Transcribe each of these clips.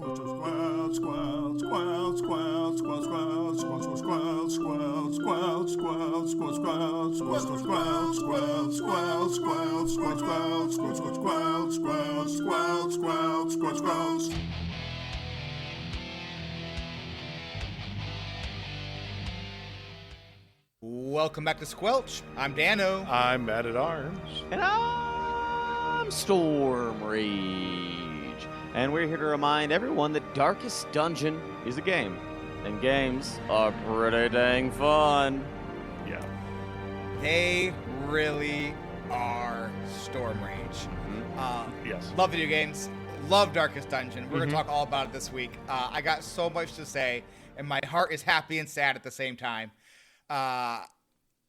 Welcome back to Squelch. I'm Dano. I'm MATTATARMS. And I'm Storm Rage. And we're here to remind everyone that Darkest Dungeon is a game. And games are pretty dang fun. Yeah. They really are, Storm Rage. Yes. Love video games. Love Darkest Dungeon. We're going to talk all about it this week. I got so much to say, and my heart is happy and sad at the same time.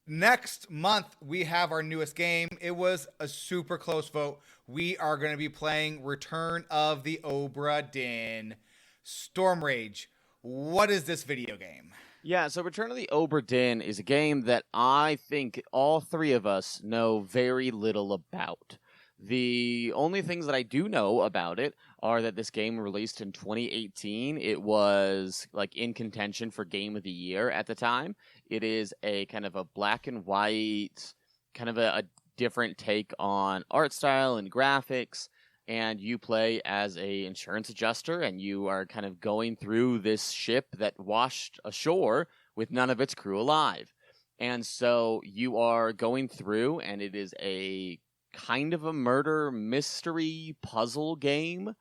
Next month, we have our newest game. It was a super close vote. We are going to be playing Return of the Obra Dinn. Storm Rage, what is this video game? Yeah, so Return of the Obra Dinn is a game that I think all three of us know very little about. The only things that I do know about it are that this game released in 2018. It was in contention for Game of the Year at the time. It is a kind of a black and white, kind of a different take on art style and graphics. And you play as a insurance adjuster, and you are kind of going through this ship that washed ashore with none of its crew alive. And so you are going through, and it is a kind of a murder mystery puzzle game.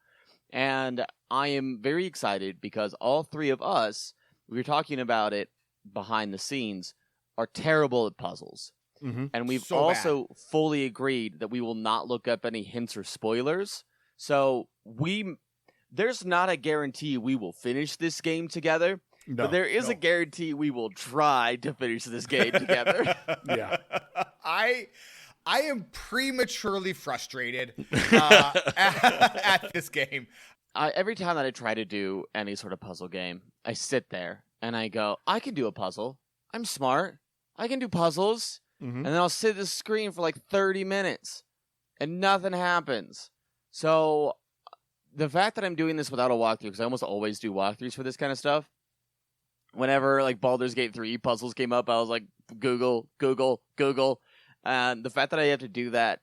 And I am very excited because all three of us, we were talking about it behind the scenes, are terrible at puzzles. Mm-hmm. And we've So also fully agreed that we will not look up any hints or spoilers. So there's not a guarantee we will finish this game together. No, but there is a guarantee we will try to finish this game together. Yeah. I am prematurely frustrated at this game. Every time that I try to do any sort of puzzle game, I sit there and I go, I can do a puzzle. I'm smart. I can do puzzles. Mm-hmm. And then I'll sit at the screen for 30 minutes and nothing happens. So the fact that I'm doing this without a walkthrough, because I almost always do walkthroughs for this kind of stuff, whenever Baldur's Gate 3 puzzles came up, I was like, Google. And the fact that I have to do that,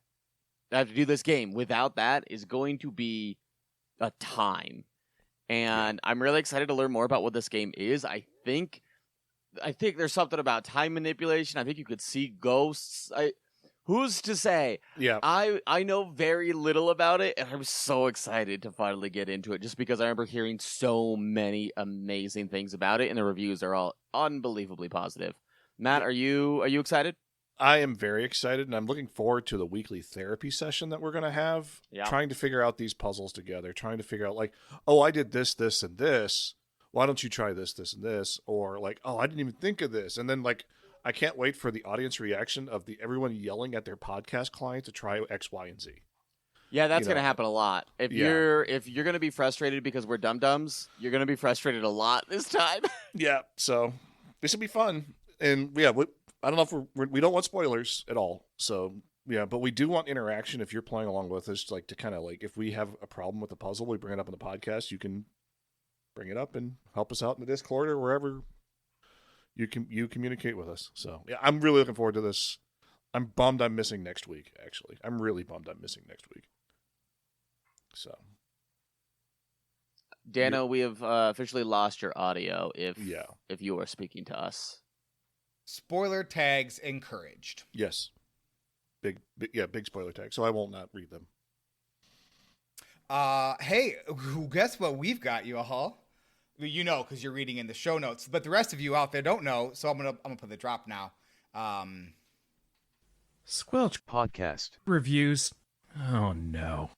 I have to do this game without that is going to be a time. And I'm really excited to learn more about what this game is. I think there's something about time manipulation. I think you could see ghosts. Who's to say? Yeah. I know very little about it, and I'm so excited to finally get into it just because I remember hearing so many amazing things about it, and the reviews are all unbelievably positive. Matt, are you excited? I am very excited, and I'm looking forward to the weekly therapy session that we're going to have, trying to figure out these puzzles together, trying to figure out, I did this, this, and this. Why don't you try this, this, and this? Or, I didn't even think of this. And then, I can't wait for the audience reaction of everyone yelling at their podcast client to try X, Y, and Z. Yeah, that's going to happen a lot. If you're going to be frustrated because we're dum-dums, you're going to be frustrated a lot this time. Yeah, so this will be fun. And, yeah, I don't know if we don't want spoilers at all. So, yeah, but we do want interaction if you're playing along with us, to kind of, if we have a problem with the puzzle, we bring it up in the podcast, you can bring it up and help us out in the Discord or wherever you communicate with us. So, yeah, I'm really looking forward to this. I'm bummed I'm missing next week, actually. I'm really bummed I'm missing next week. So. Dano, we have officially lost your audio if you are speaking to us. Spoiler tags encouraged. Yes. Big spoiler tag. So I will not read them. Hey, guess what we've got, you all? You know, because you're reading in the show notes, but the rest of you out there don't know. So I'm gonna put the drop now. Squelch podcast reviews. Oh no,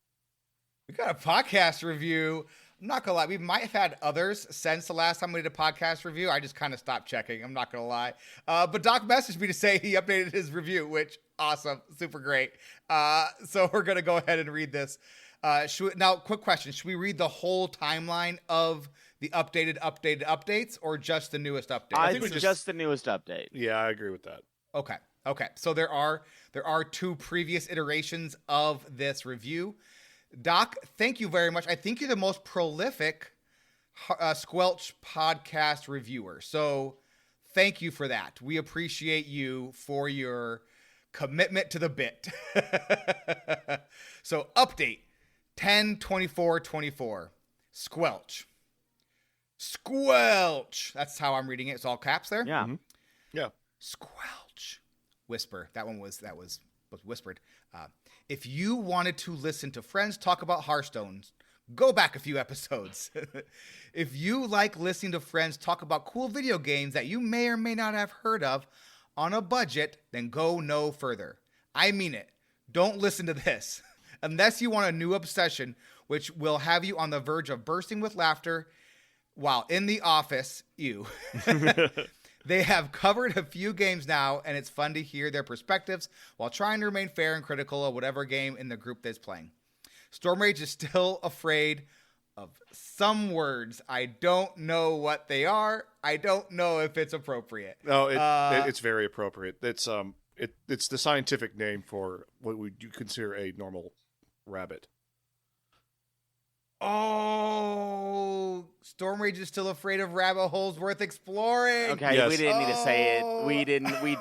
we got a podcast review. I'm not gonna lie, we might have had others since the last time we did a podcast review. I just kind of stopped checking. I'm not gonna lie, but Doc messaged me to say he updated his review, which awesome, super great. So we're gonna go ahead and read this. Now, quick question: should we read the whole timeline of the updated updates, or just the newest update? I think just the newest update. Yeah, I agree with that. Okay. So there are two previous iterations of this review. Doc, thank you very much. I think you're the most prolific Squelch podcast reviewer. So thank you for that. We appreciate you for your commitment to the bit. So update 10/24/24. Squelch. Squelch. That's how I'm reading it. It's all caps there. Yeah. Mm-hmm. Yeah. Squelch. Whisper. That was whispered. If you wanted to listen to friends talk about Hearthstone, go back a few episodes. If you like listening to friends talk about cool video games that you may or may not have heard of on a budget, then go no further. I mean it. Don't listen to this. Unless you want a new obsession, which will have you on the verge of bursting with laughter while in the office. Ew. They have covered a few games now, and it's fun to hear their perspectives while trying to remain fair and critical of whatever game in the group that's playing. Storm Rage is still afraid of some words. I don't know what they are. I don't know if it's appropriate. No, it's very appropriate. It's the scientific name for what would you consider a normal rabbit. Oh, Storm Rage is still afraid of rabbit holes worth exploring. Okay, Yes. we didn't need to say it. We didn't need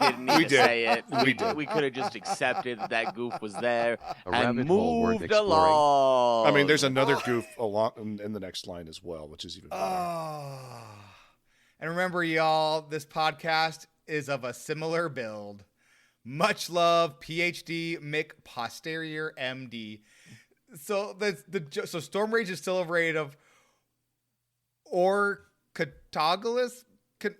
to say it. We did. We could have just accepted that goof was there A and rabbit hole worth moved exploring. along. I mean, there's another goof along in the next line as well, which is even better. Oh. And remember, y'all, this podcast is of a similar build. Much love, PhD Mick Posterior MD. So so Storm Rage is still afraid of Orcatogalus.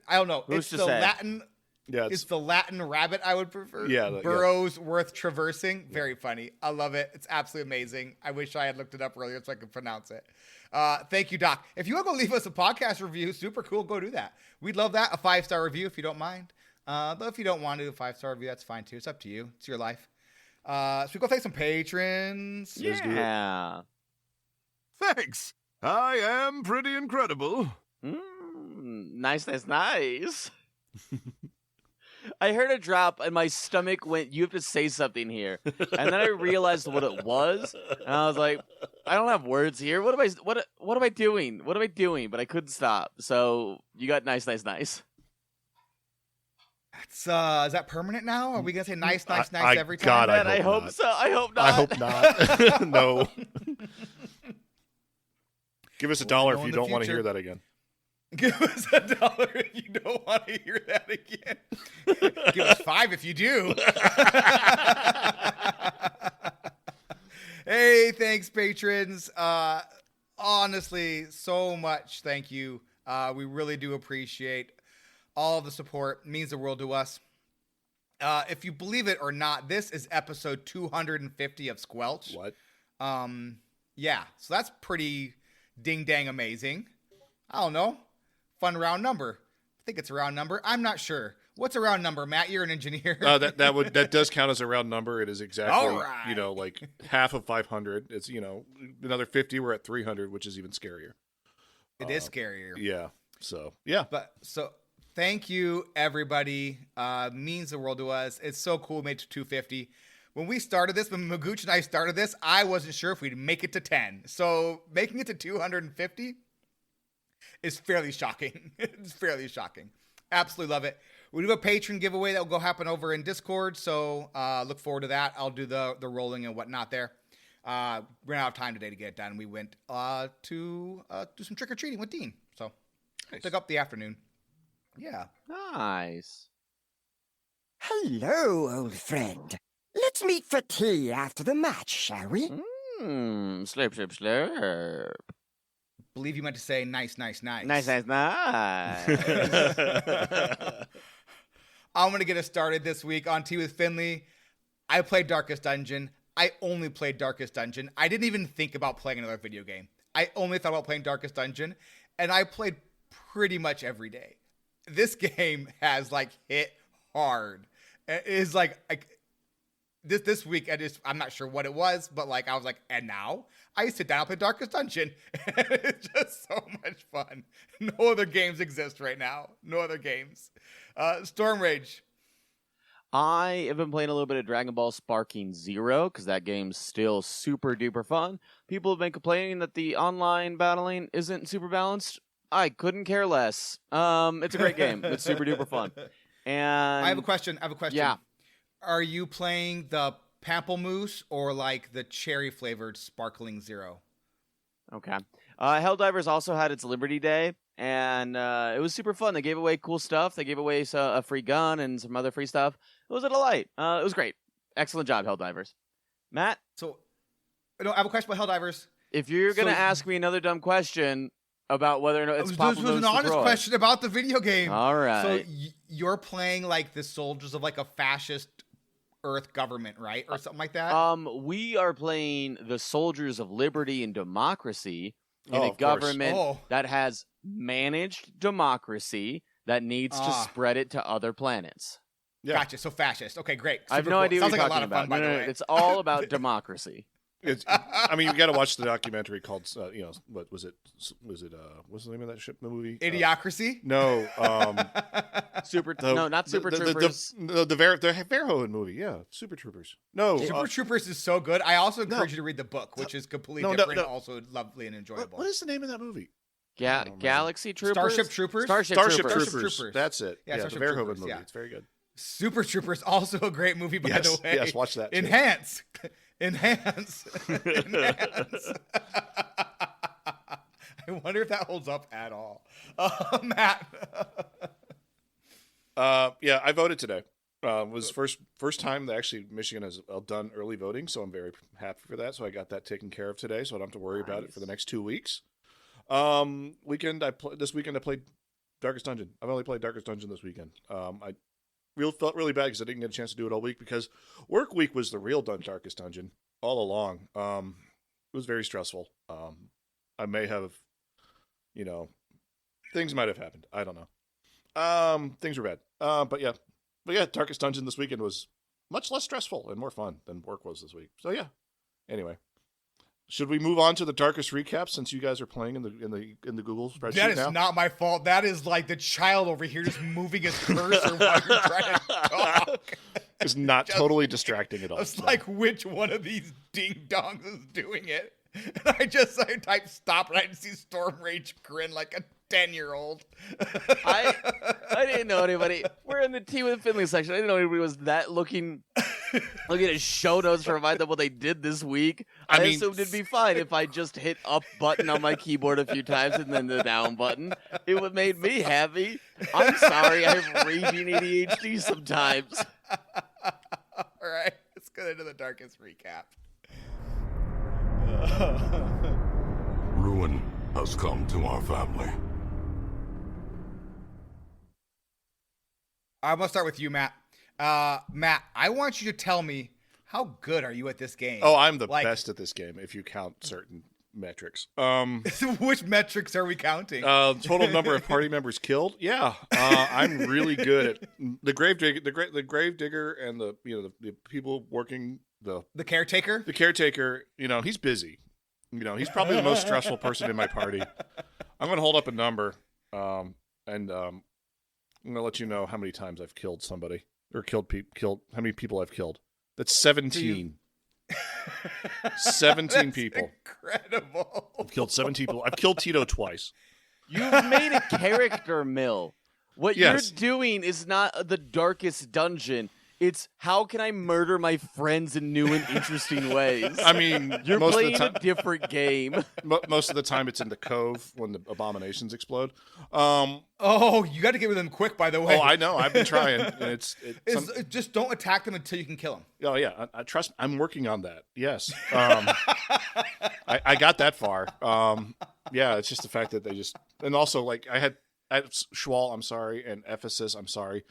I don't know. Who's It's to the say? Latin. Yeah, It's the Latin rabbit I would prefer. Yeah, Burrows worth traversing. Very funny. I love it. It's absolutely amazing. I wish I had looked it up earlier so I could pronounce it. Thank you, Doc. If you want to go leave us a podcast review, super cool. Go do that. We'd love that. A 5-star review if you don't mind. Though if you don't want to do a 5-star review, that's fine too. It's up to you. It's your life. So we go thank some patrons. Let's do it. Yeah. Thanks. I am pretty incredible. Nice. I heard a drop and my stomach went, you have to say something here. And then I realized what it was. And I was like, I don't have words here. What am I doing? What am I doing? But I couldn't stop. So you got nice. That's, is that permanent now? Are we going to say nice every time? God, Man, I I hope not. so. I hope not. I hope not. No. Give us $1 know if in you the don't want to future. hear that again. Give us $1 if you don't want to hear that again. Give us $5 if you do. Hey, thanks, patrons. Honestly, so much thank you. We really do appreciate all of the support. It means the world to us. If you believe it or not, this is episode 250 of Squelch. What? Yeah, so that's pretty ding-dang amazing. I don't know. Fun round number. I think it's a round number. I'm not sure. What's a round number, Matt? You're an engineer. That does count as a round number. It is exactly, All right. like half of 500. It's, another 50. We're at 300, which is even scarier. It is scarier. Yeah. So, yeah. But so thank you, everybody. Means the world to us. It's so cool. We made it to 250. When we started this, when Magooch and I started this, I wasn't sure if we'd make it to 10. So making it to 250 is fairly shocking. It's fairly shocking. Absolutely love it. We do a patron giveaway that will go happen over in Discord. So look forward to that. I'll do the rolling and whatnot there. Ran out of time today to get it done. We went to do some trick-or-treating with Dean. So Nice. took up the afternoon. Yeah. Nice. Hello, old friend. Let's meet for tea after the match, shall we? Slurp. Believe you meant to say nice. Nice. I'm going to get us started this week on Tea with Finley. I played Darkest Dungeon. I only played Darkest Dungeon. I didn't even think about playing another video game. I only thought about playing Darkest Dungeon, and I played pretty much every day. This game has hit hard. It is this week. I'm not sure what it was, but I was like, and now I sit down and play Darkest Dungeon. It's just so much fun. No other games exist right now. No other games. Storm Rage. I have been playing a little bit of Dragon Ball Sparking Zero because that game's still super duper fun. People have been complaining that the online battling isn't super balanced. I couldn't care less. It's a great game. It's super duper fun. And I have a question. Yeah. Are you playing the pamplemousse or like the cherry flavored sparkling zero? Okay. Helldivers also had its Liberty Day, and it was super fun. They gave away cool stuff. They gave away a free gun and some other free stuff. It was a delight. It was great. Excellent job, Helldivers. Matt, So, no, I have a question about Helldivers. if you're going to So- ask me another dumb question about whether or not it's This Papa was an Moose honest LaCroix. question about the video game. All right. So you're playing like the soldiers of like a fascist Earth government, right, or something like that? We are playing the soldiers of liberty and democracy in Oh, a of course. government Oh. that has managed democracy that needs to Ah. spread it to other planets. Yeah. Gotcha. So fascist. Okay, great. I have Super no cool. idea Sounds what like you're a lot talking of fun, about. by No, the no, way. it's all about democracy. I mean, you got to watch the documentary called, what was it? What's the name of that ship movie? Idiocracy. No, Not Super Troopers. The Verhoeven movie, yeah, Super Troopers. No, Super Troopers is so good. I also encourage you to read the book, which is completely different, also lovely and enjoyable. what is the name of that movie? Galaxy Troopers? Starship Troopers? Starship Starship Troopers. Troopers. That's it. Yeah, Yeah, Starship the Verhoeven Troopers, movie. yeah. It's very good. Super Troopers, also a great movie, by the way. Yes, watch that. too. Enhance. Enhance. Enhance. I wonder if that holds up at all. Matt. Yeah, I voted today. Was first time that actually Michigan has done early voting, so I'm very happy for that. So I got that taken care of today, so I don't have to worry about it for the next 2 weeks. This weekend I played Darkest Dungeon. I've only played Darkest Dungeon this weekend. I felt really bad because I didn't get a chance to do it all week because work week was the real Darkest Dungeon all along. It was very stressful. I may have, things might have happened. I don't know. Things were bad. But yeah, Darkest Dungeon this weekend was much less stressful and more fun than work was this week. So yeah. Anyway, should we move on to the Darkest recap since you guys are playing in the Google spreadsheet That is now? not my fault. That is like the child over here just moving his cursor while you're trying to talk. It's not totally distracting at all. It's No. like, which one of these ding dongs is doing it? And I type stop and I see Storm Rage grin like a 10-year-old. I didn't know anybody. We're in the Tea with Finley section. I didn't know anybody was that looking at his show notes to remind them what they did this week. I mean- assumed it'd be fine if I just hit up button on my keyboard a few times and then the down button. It would made me happy. I'm sorry, I have raging ADHD sometimes. All right, let's get into the Darkest recap. Ruin has come to our family. I'm going to start with you, Matt. Matt, I want you to tell me, how good are you at this game? Oh, I'm the Like- best at this game if you count certain metrics. Which metrics are we counting? Total number of party members killed. Yeah, I'm really good at the gravedigger, the gravedigger, and the people working the Caretaker? caretaker. He's busy. He's probably the most stressful person in my party. I'm going to hold up a number, and I'm going to let you know how many times I've killed somebody or killed how many people I've killed. That's 17. 17 people. Incredible. I've killed 17 people. I've killed Tito twice. You've made a character mill. What Yes. you're doing is not the Darkest Dungeon. It's how can I murder my friends in new and interesting ways. I mean, You're most of playing the time, a different game. most of the time it's in the cove when the abominations explode. Oh, you got to get with them quick, by the way. Oh, I know. I've been trying. And Just don't attack them until you can kill them. oh yeah, I trust. I'm working on that. Yes, I got that far. Yeah, it's just the fact that they just and also like I had Schwal, I'm sorry, and Ephesus, I'm sorry.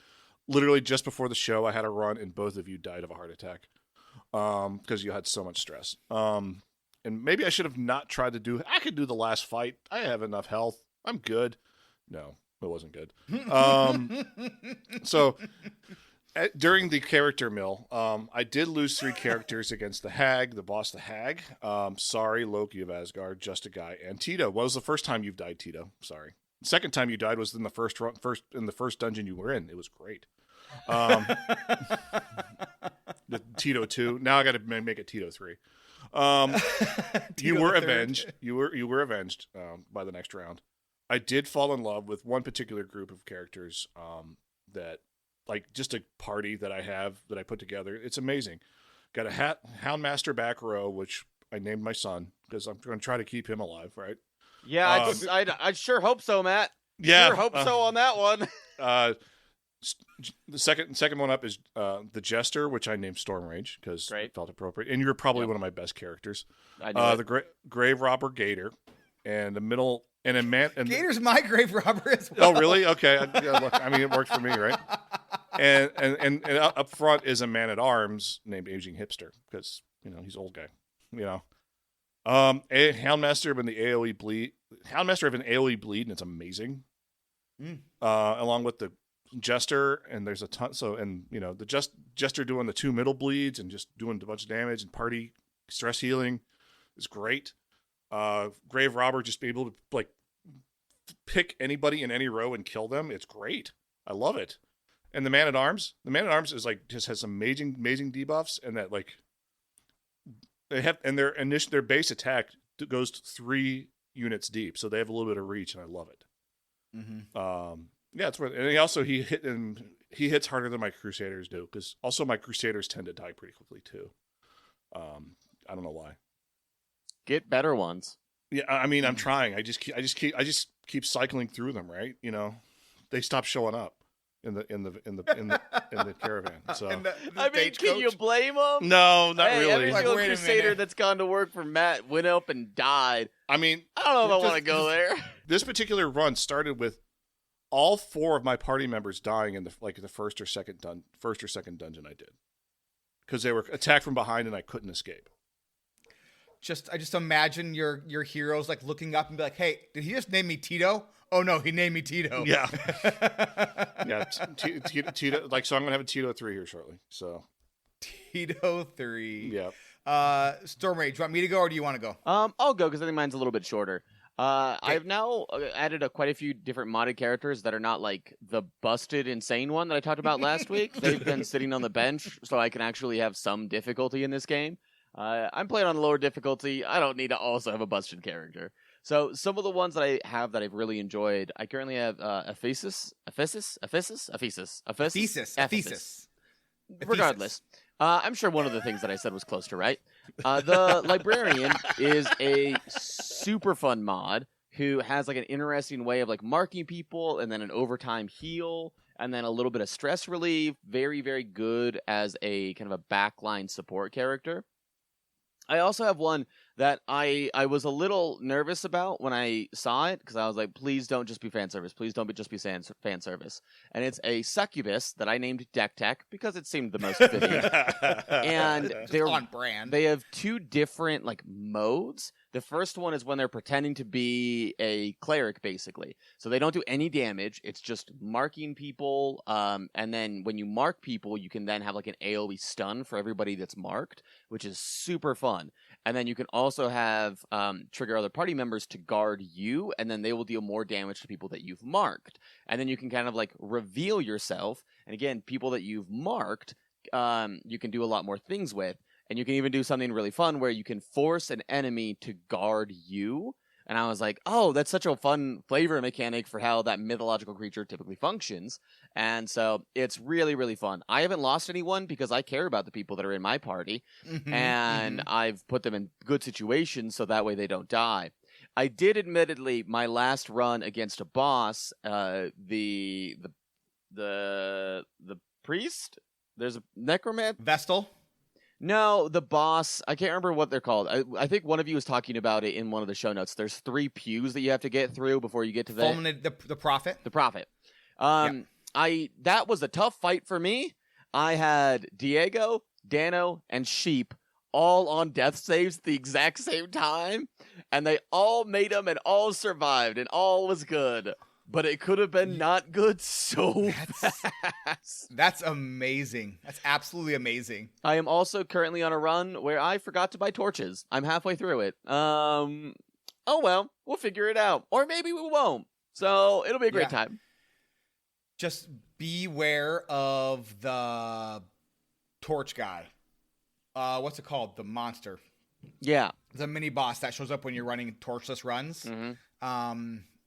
Literally just before the show, I had a run, and both of you died of a heart attack because you had so much stress. And maybe I should have not tried to do. I could do the last fight. I have enough health. I'm good. No, it wasn't good. So during the character mill, I did lose 3 characters against the Hag, the boss, the Hag. Sorry, Loki of Asgard, just a guy, and Tito. What was the first time you've died, Tito? Sorry. The second time you died was in the first dungeon you were in. It was great. The Tito 2. Now I got to make it Tito 3. You were avenged. You were avenged by the next round. I did fall in love with one particular group of characters that, like, just a party that I have that I put together. It's amazing. Got a Houndmaster back row, which I named my son because I'm going to try to keep him alive, right? Yeah, I sure hope so, Matt. Yeah, Sure hope so on that one. The second one up is the Jester, which I named Storm Rage because it felt appropriate. And you're probably one of my best characters. I knew the Grave Robber Gator, and the middle and a man. And Gator's my grave robber as well. Oh, really? Okay. Look, I mean, it worked for me, right? And up front is a Man-at-Arms named Aging Hipster because he's an old guy. A Houndmaster of an AOE bleed. Houndmaster of an AOE bleed, and it's amazing. Along with the Jester, and there's a ton. So, and the Jester doing the 2 middle bleeds and just doing a bunch of damage and party stress healing is great. Grave Robber, just be able to like pick anybody in any row and kill them. It's great. I love it. And the Man-at-Arms is like just has some amazing debuffs, and that like they have, and their base attack goes 3 units deep, so they have a little bit of reach, and I love it. Yeah, it's worth it. And he hits harder than my Crusaders do, because also my Crusaders tend to die pretty quickly too. I don't know why. Get better ones. Yeah, I mean, I'm trying. I just keep cycling through them, right? They stop showing up in the caravan. So I mean, can you blame them? No, not really. Every Like, single wait a Crusader minute. that's gone to work for Matt went up and died. I mean, I don't know if I want to go there. This particular run started with all 4 of my party members dying in the first or second dungeon I did, because they were attacked from behind and I couldn't escape. I just imagine your heroes like looking up and be like, "Hey, did he just name me Tito? Oh no, he named me Tito." Yeah, yeah. Tito. Like, so I'm gonna have a Tito 3 here shortly. So Tito 3. yeah. Storm Rage, do you want me to go or do you want to go? I'll go because I think mine's a little bit shorter. I've now added quite a few different modded characters that are not like the busted insane one that I talked about last week. They've been sitting on the bench, so I can actually have some difficulty in this game. I'm playing on lower difficulty. I don't need to also have a busted character. So some of the ones that I have that I've really enjoyed, I currently have Ephesus. Regardless, I'm sure one of the things that I said was close to right. The Librarian is a super fun mod who has like an interesting way of like marking people and then an overtime heal and then a little bit of stress relief. Very, very good as a kind of a backline support character. I also have one that I was a little nervous about when I saw it, because I was like, please don't just be fan service. Please don't just be fan service. And it's a succubus that I named Deck Tech because it seemed the most fitting. And they're on brand. They have 2 different like modes. The first one is when they're pretending to be a cleric, basically. So they don't do any damage. It's just marking people. And then when you mark people, you can then have like an AoE stun for everybody that's marked, which is super fun. And then you can also have trigger other party members to guard you, and then they will deal more damage to people that you've marked. And then you can kind of like reveal yourself. And again, people that you've marked, you can do a lot more things with. And you can even do something really fun where you can force an enemy to guard you. And I was like, oh, that's such a fun flavor mechanic for how that mythological creature typically functions. And so it's really, really fun. I haven't lost anyone because I care about the people that are in my party. And I've put them in good situations so that way they don't die. I did admittedly, my last run against a boss, the priest? There's a necromancer? Vestal? No, the boss. I can't remember what they're called. I think one of you was talking about it in one of the show notes. There's 3 pews that you have to get through before you get to the prophet. The prophet. That was a tough fight for me. I had Diego, Dano, and Sheep all on death saves at the exact same time, and they all made them and all survived, and all was good. But it could have been not good so fast. That's amazing. That's absolutely amazing. I am also currently on a run where I forgot to buy torches. I'm halfway through it. Oh well, we'll figure it out. Or maybe we won't. So it'll be a great time. Just beware of the torch guy. What's it called? The monster. Yeah. The mini boss that shows up when you're running torchless runs.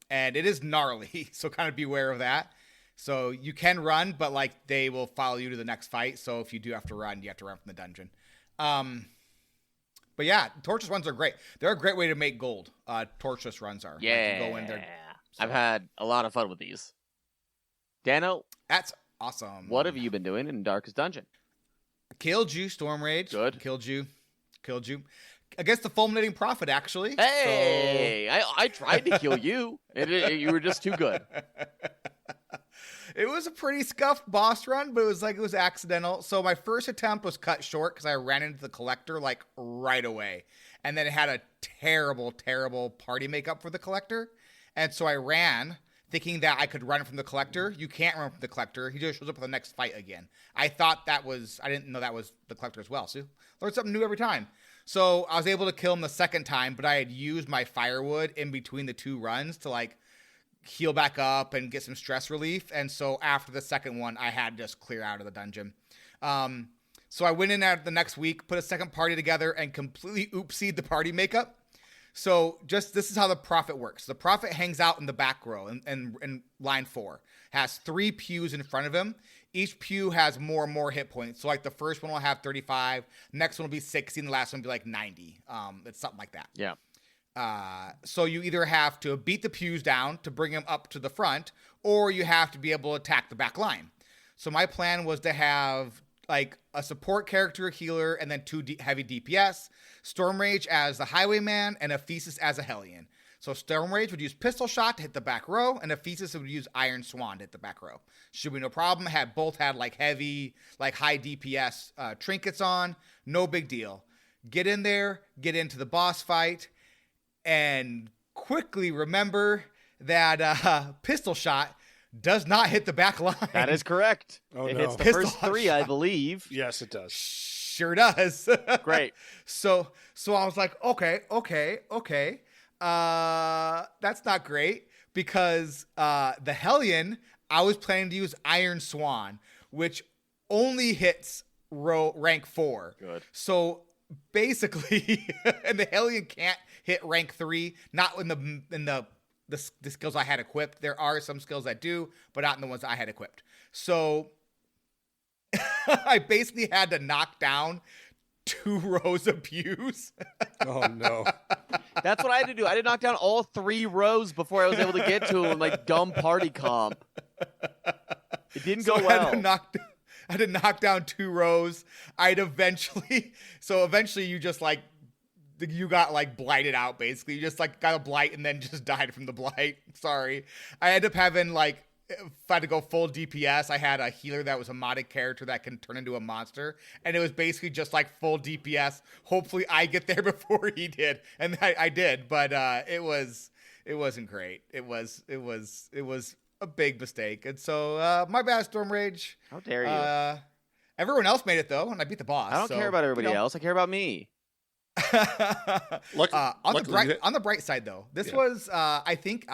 and it is gnarly. So kind of beware of that. So you can run, but like they will follow you to the next fight. So if you do have to run, you have to run from the dungeon. But yeah, torturous runs are great. They're a great way to make gold. Torturous runs are. Yeah. Like, you go in there. So. I've had a lot of fun with these. Dano, That's awesome. what have you been doing in Darkest Dungeon? Killed you, Storm Rage. Good. Killed you. Against the Fulminating Prophet, actually. Hey, I tried to kill you. You were just too good. It was a pretty scuffed boss run, but it was accidental. So my first attempt was cut short because I ran into the collector like right away. And then it had a terrible, terrible party makeup for the collector. And so I ran thinking that I could run from the collector. You can't run from the collector. He just shows up for the next fight again. I didn't know that was the collector as well. So learn something new every time. So I was able to kill him the second time, but I had used my firewood in between the two runs to like heal back up and get some stress relief. And so after the second one, I had to just clear out of the dungeon. So I went in there the next week, put a second party together, and completely oopsied the party makeup. So this is how the Prophet works. The Prophet hangs out in the back row in line 4, has 3 pews in front of him. Each pew has more and more hit points. So like the first one will have 35, next one will be 60, and the last one will be like 90. It's something like that. Yeah. So you either have to beat the pews down to bring them up to the front, or you have to be able to attack the back line. So my plan was to have like a support character, a healer, and then 2 heavy DPS, Storm Rage as the highwayman, and Ephesus as a Hellion. So Storm Rage would use pistol shot to hit the back row, and Ephesus would use Iron Swan to hit the back row. Should be no problem. Both had like heavy, like high DPS trinkets on. No big deal. Get in there, get into the boss fight, and quickly remember that pistol shot does not hit the back line. That is correct. Oh, it no. hits the Pistol first 3, I shot. believe. Yes, it does. Sure does. Great. So I was like, okay. That's not great because the Hellion, I was planning to use Iron Swan, which only hits rank 4. Good. So basically, and the Hellion can't hit rank 3, not in the skills I had equipped. There are some skills that do, but not in the ones I had equipped. So I basically had to knock down 2 rows of pews. Oh, no. That's what I had to do. I had to knock down all 3 rows before I was able to get to him, like dumb party comp. It didn't go well. I had to knock down 2 rows. Eventually you just like, you got like blighted out basically. You just like got a blight and then just died from the blight. Sorry. I ended up having like, if I had to go full DPS, I had a healer that was a modded character that can turn into a monster. And it was basically just like full DPS. Hopefully I get there before he did. And I did, but it wasn't great. It was a big mistake. And so my bad, Storm Rage. How dare you? Everyone else made it though, and I beat the boss. I don't care about everybody else. I care about me. On the bright side though, this was I think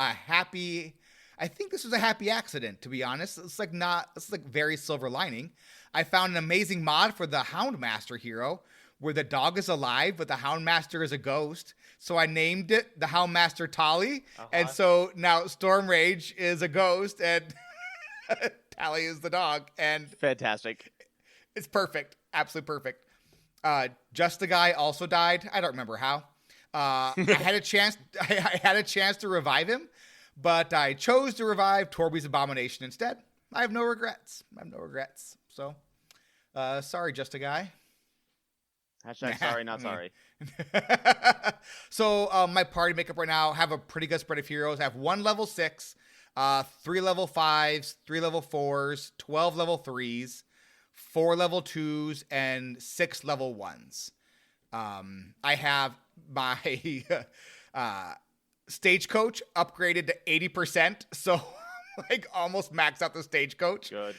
this was a happy accident, to be honest. It's like very silver lining. I found an amazing mod for the Houndmaster hero where the dog is alive, but the Houndmaster is a ghost. So I named it the Houndmaster Tali. Uh-huh. And so now Storm Rage is a ghost and Tali is the dog. And fantastic. It's perfect. Absolutely perfect. Just the Guy also died. I don't remember how. I had a chance to revive him, but I chose to revive Torby's Abomination instead. I have no regrets. So, sorry, Just a Guy. Hashtag sorry, not sorry. So, my party makeup right now, have a pretty good spread of heroes. I have 1 level 6, 3 level 5s, 3 level 4s, 12 level 3s, 4 level 2s, and 6 level 1s. I have my stagecoach upgraded to 80%, so like almost maxed out the stagecoach. Good.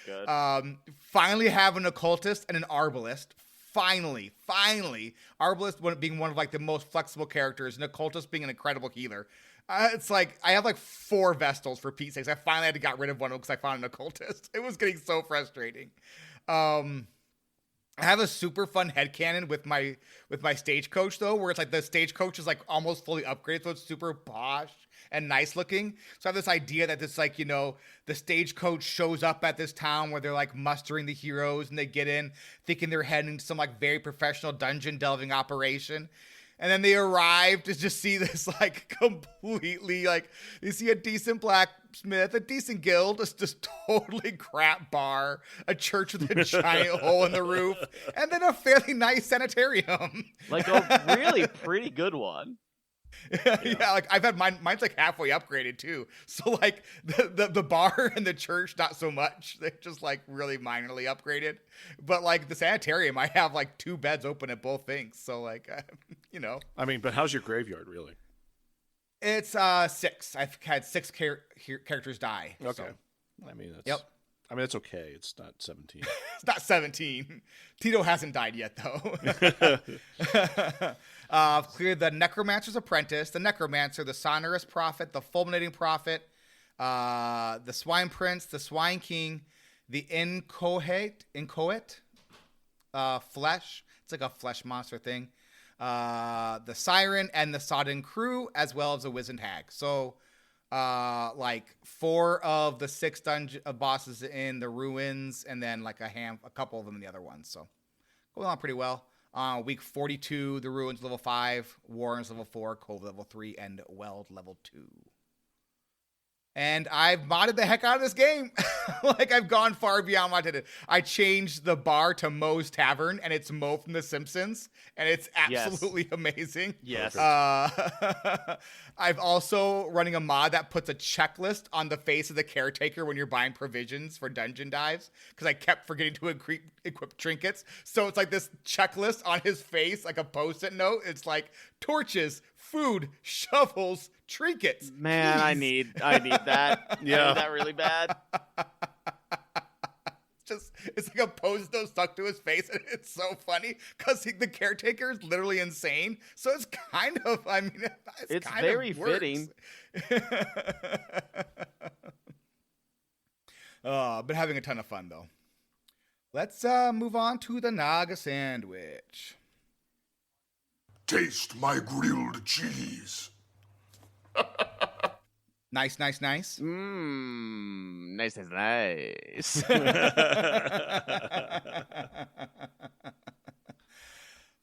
Finally have an occultist and an arbalist. Finally, arbalist being one of like the most flexible characters, and occultist being an incredible healer. It's like I have like 4 Vestals for Pete's sakes. I finally had to get rid of one because I found an occultist. It was getting so frustrating. I have a super fun headcanon with my stagecoach though, where it's like the stagecoach is like almost fully upgraded, so it's super posh and nice looking. So I have this idea that this, like, you know, the stagecoach shows up at this town where they're like mustering the heroes, and they get in thinking they're heading to some like very professional dungeon delving operation. And then they arrive to just see this like completely like, you see a decent blacksmith, a decent guild, just totally crap bar, a church with a giant hole in the roof, and then a fairly nice sanitarium. Like a really pretty good one. Yeah, like I've had mine's like halfway upgraded too. So like the bar and the church, not so much. They're just like really minorly upgraded. But like the sanitarium, I have like 2 beds open at both things. So like, you know. I mean, but how's your graveyard really? It's 6. I've had 6 characters die. Okay. So. I mean, that's, Yep. I mean, it's okay. It's not 17. It's not 17. Tito hasn't died yet, though. Cleared the Necromancer's Apprentice, the Necromancer, the Sonorous Prophet, the Fulminating Prophet, the Swine Prince, the Swine King, the Inchoate, Flesh. It's like a flesh monster thing. The Siren, and the Sodden Crew, as well as a Wizened Hag. So, like 4 of the 6 dungeon bosses in the ruins, and then like a couple of them in the other ones. So going on pretty well. Week 42, the ruins level 5, Warrens level 4, Cove level 3, and Weld level 2. And I've modded the heck out of this game. Like, I've gone far beyond what I did. I changed the bar to Moe's Tavern, and it's Moe from The Simpsons, and it's absolutely amazing. Yes. I've also running a mod that puts a checklist on the face of the caretaker when you're buying provisions for dungeon dives, because I kept forgetting to equip trinkets. So it's like this checklist on his face, like a post-it note. It's like torches, food, shovels, trinkets. Man, I need that. Yeah. I need that really bad. It's like a post note stuck to his face, and it's so funny because the caretaker is literally insane. So it's kind of, I mean, it's kind very of works. fitting. But having a ton of fun though. Let's move on to the Naga sandwich. Taste my grilled cheese. Nice. Nice.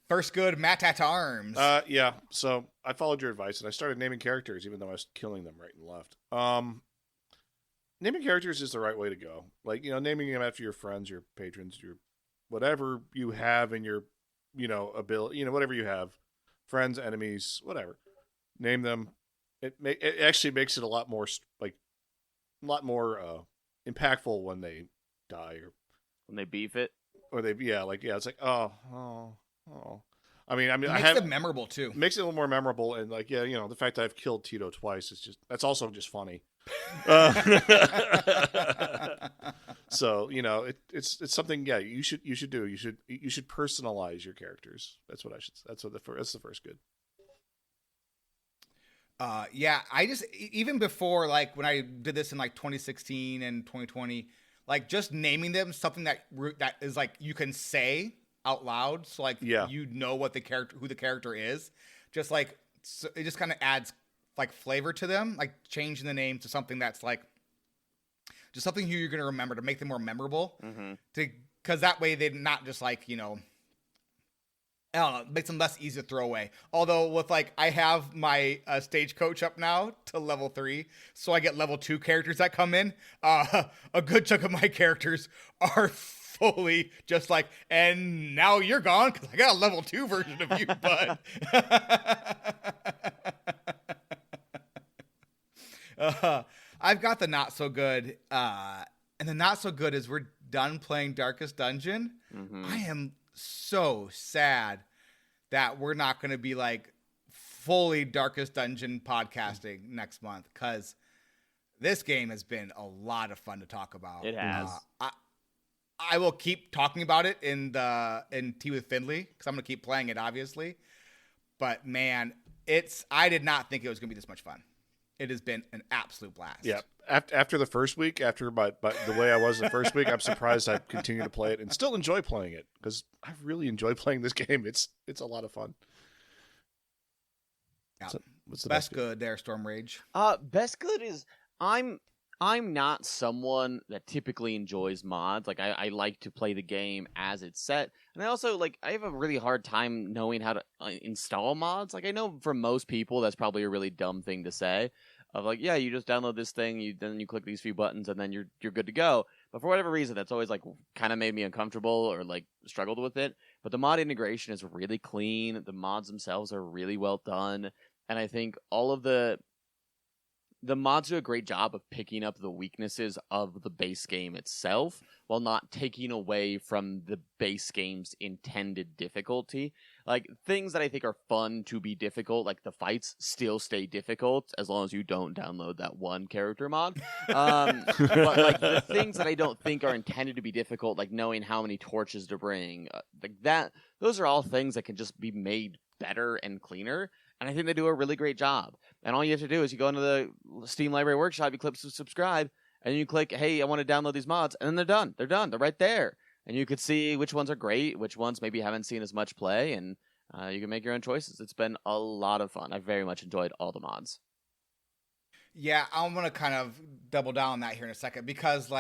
First good, MATTATARMS. Yeah. So I followed your advice and I started naming characters, even though I was killing them right and left. Naming characters is the right way to go. Like, you know, naming them after your friends, your patrons, your whatever you have in your, you know, ability, you know, whatever you have, friends, enemies, whatever. Name them. It actually makes it a lot more impactful when they die or When they beef it. or they it's like oh. I mean, it makes them memorable too. Makes it a little more memorable, and like, yeah, you know, the fact that I've killed Tito twice is that's also just funny. So, you know, it's something. Yeah, you should do. You should personalize your characters. That's what I should. That's the first good. Yeah, I just, even before, like, when I did this in, like, 2016 and 2020, like, just naming them something that is, like, you can say out loud, so, like, you know who the character is, just, like, so it just kind of adds, like, flavor to them, like, changing the name to something that's, like, just something you're going to remember to make them more memorable, because that way they're not just, like, you know, I don't know, it makes them less easy to throw away. Although with, like, I have my stagecoach up now to level 3, so I get level 2 characters that come in. A good chunk of my characters are fully just like, and now you're gone because I got a level 2 version of you, bud. I've got the not so good, and the not so good is we're done playing Darkest Dungeon. I am so sad that we're not going to be like fully Darkest Dungeon podcasting next month, because this game has been a lot of fun to talk about. It has. I will keep talking about it in Tea with Findley, because I'm going to keep playing it, obviously. But man, I did not think it was going to be this much fun. It has been an absolute blast. Yeah. After the first week, after the way I was the first week, I'm surprised I continue to play it and still enjoy playing it, because I really enjoy playing this game. It's a lot of fun. Yeah. What's the Best good there, Storm Rage. Best good is I'm not someone that typically enjoys mods. Like I like to play the game as it's set, and I also I have a really hard time knowing how to install mods. Like I know for most people that's probably a really dumb thing to say. Of yeah, you just download this thing, then you click these few buttons, and then you're good to go. But for whatever reason, that's always kind of made me uncomfortable or struggled with it. But the mod integration is really clean. The mods themselves are really well done, and I think all of the mods do a great job of picking up the weaknesses of the base game itself while not taking away from the base game's intended difficulty. Things that I think are fun to be difficult, like the fights, still stay difficult as long as you don't download that one character mod. But the things that I don't think are intended to be difficult, like knowing how many torches to bring, those are all things that can just be made better and cleaner. And I think they do a really great job. And all you have to do is you go into the Steam Library Workshop, you click subscribe, and you click, hey, I want to download these mods, and then they're done. They're done. They're right there. And you could see which ones are great, which ones maybe haven't seen as much play, and you can make your own choices. It's been a lot of fun. I very much enjoyed all the mods. Yeah, I'm going to kind of double down on that here in a second because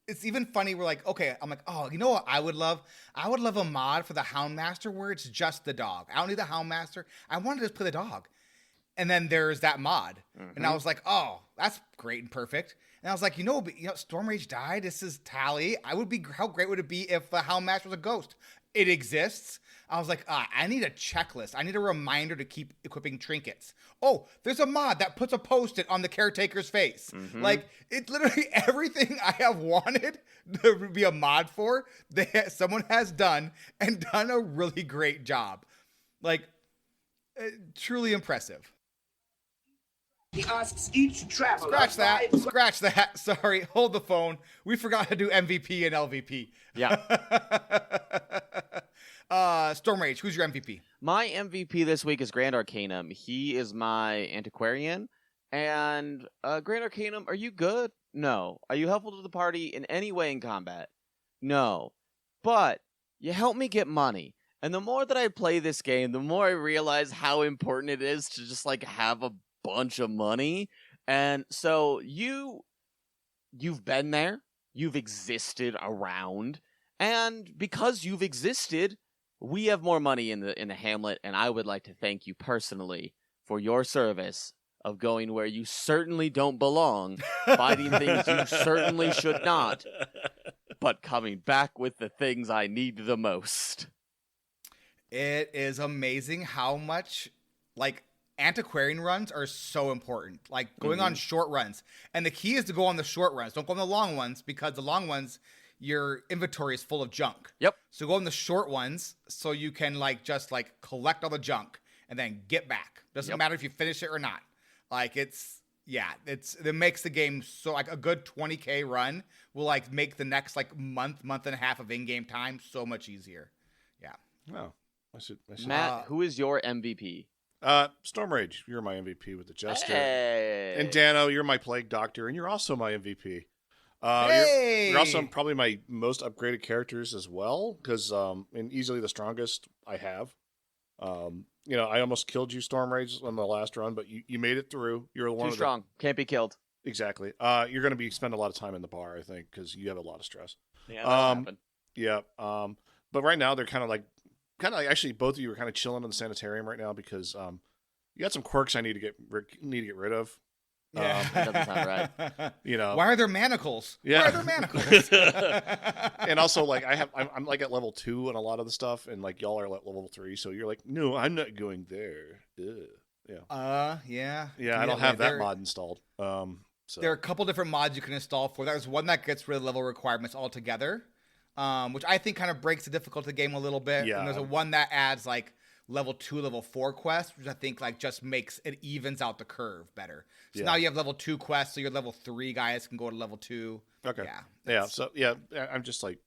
it's even funny. We're okay, I'm oh, you know what I would love? I would love a mod for the Houndmaster where it's just the dog. I don't need the Houndmaster. I want to just play the dog. And then there's that mod. Mm-hmm. And I was oh, that's great and perfect. And I was Storm Rage died. This is Tally. How great would it be if the Houndmaster was a ghost? It exists. I was I need a checklist. I need a reminder to keep equipping trinkets. Oh, there's a mod that puts a post-it on the caretaker's face. Mm-hmm. It's literally everything I have wanted to be a mod for that someone has done and done a really great job. Truly impressive. He asks each traveler. Scratch that. Sorry, hold the phone. We forgot to do MVP and LVP. Yeah. Storm Rage, who's your MVP? My MVP this week is Grand Arcanum. He is my antiquarian. And Grand Arcanum, are you good? No. Are you helpful to the party in any way in combat? No. But you help me get money. And the more that I play this game, the more I realize how important it is to just have a bunch of money. And so you've been there, you've existed around, and because you've existed, we have more money in the hamlet, and I would like to thank you personally for your service of going where you certainly don't belong, fighting things you certainly should not, but coming back with the things I need the most. It is amazing how much antiquarian runs are so important, going on short runs. And the key is to go on the short runs. Don't go on the long ones because the long ones, your inventory is full of junk. Yep. So go on the short ones so you can just collect all the junk and then get back. Doesn't matter if you finish it or not. It makes the game so a good 20K run will make the next month and a half of in-game time so much easier. Yeah. Oh, I should. Matt, who is your MVP? Storm Rage, you're my MVP with the Jester. Hey. And Dano, you're my Plague Doctor, and you're also my MVP. You're also probably my most upgraded characters as well, because and easily the strongest I have. I almost killed you, Storm Rage, on the last run, but you made it through. You're one Too strong. Can't be killed. Exactly. You're going to spend a lot of time in the bar, I think, because you have a lot of stress. Yeah, that'll happen. Yeah. But right now they're kind of actually both of you are kind of chilling in the sanitarium right now because you got some quirks I need to get rid of. Yeah, that doesn't sound right. Why are there manacles? Yeah. Why are there manacles? And also, I'm at level 2 on a lot of the stuff, and y'all are at level 3, so you're no, I'm not going there. Ugh. Yeah. Yeah. I don't have that mod installed. So there are a couple different mods you can install for. There's one that gets rid of level requirements altogether, which I think kind of breaks the difficulty of the game a little bit. Yeah. And there's one that adds level 2, level 4 quests, which I think just makes it evens out the curve better. So now you have level 2 quests, so your level 3 guys can go to level 2. Okay. Yeah. So I'm just So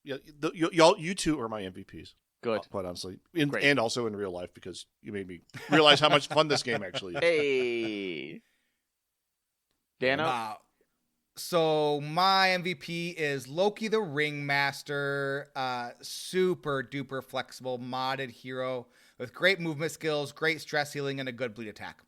you two are my MVPs. Good. Quite honestly, and also in real life because you made me realize how much fun this game actually is. Hey, Dano. So my MVP is Loki the Ringmaster, super duper flexible modded hero. with great movement skills, great stress healing, and a good bleed attack.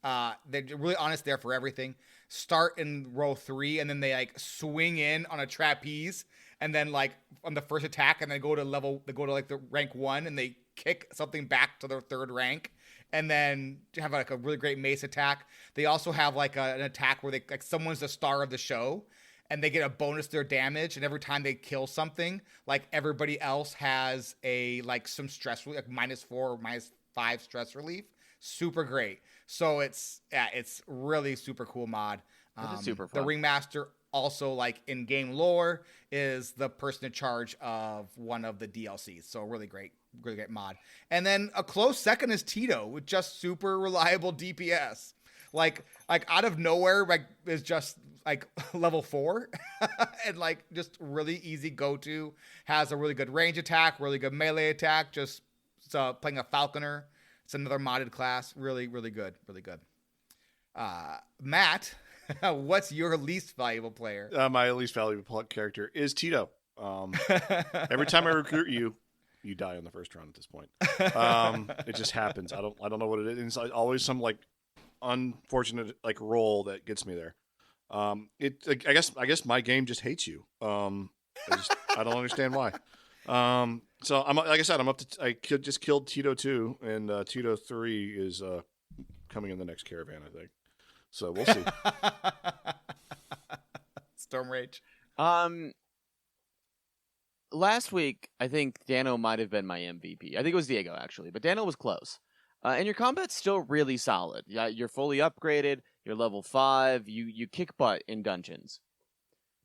They're really honest there for everything. Start in row 3, and then they like swing in on a trapeze, and then like on the first attack, and then go to like the rank 1, and they kick something back to their 3rd rank, and then have like a really great mace attack. They also have like an attack where they like someone's the star of the show, and they get a bonus to their damage, and every time they kill something, like everybody else has a like some stress relief, like -4 or -5 stress relief. Super great. So it's really super cool mod. It is super fun. The Ringmaster also, like in game lore, is the person in charge of one of the DLCs. So really great mod. And then a close second is Tito with just super reliable DPS. Like out of nowhere, like is just like level 4 and like just really easy go-to. Has a really good range attack, really good melee attack. Just playing a Falconer. It's another modded class. Really, really good. Really good. Matt, what's your least valuable player? My least valuable character is Tito. Every time I recruit you, you die on the first round at this point. It just happens. I don't know what it is. It's always some like unfortunate like roll that gets me there. I guess my game just hates you. I don't understand why. So I'm like I said, I just killed Tito 2, and Tito 3 is coming in the next caravan, I think. So we'll see. Storm Rage. Last week, I think Dano might have been my MVP. I think it was Diego, actually, but Dano was close. And your combat's still really solid. Yeah, you're fully upgraded. You're level 5. You kick butt in dungeons.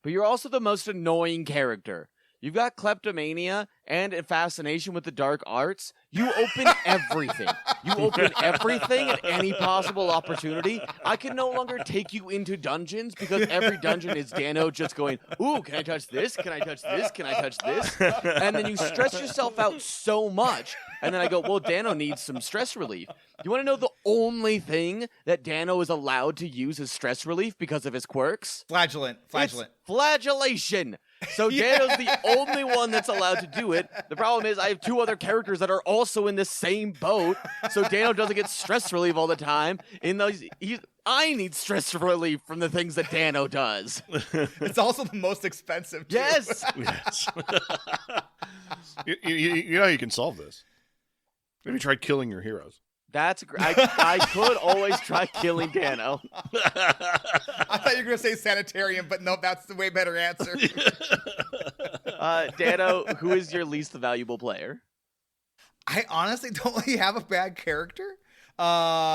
But you're also the most annoying character. You've got kleptomania and a fascination with the dark arts. You open everything. You open everything at any possible opportunity. I can no longer take you into dungeons because every dungeon is Dano just going, ooh, can I touch this? Can I touch this? Can I touch this? And then you stress yourself out so much. And then I go, well, Dano needs some stress relief. You want to know the only thing that Dano is allowed to use as stress relief because of his quirks? Flagellant. It's flagellation. So Dano's the only one that's allowed to do it. The problem is I have 2 other characters that are also in the same boat, so Dano doesn't get stress relief all the time. I need stress relief from the things that Dano does. It's also the most expensive, too. Yes. Yes. you know you can solve this. Maybe try killing your heroes. That's great. I could always try killing Dano. I thought you were going to say sanitarium, but no, that's the way better answer. Dano, who is your least valuable player? I honestly don't really have a bad character. I'm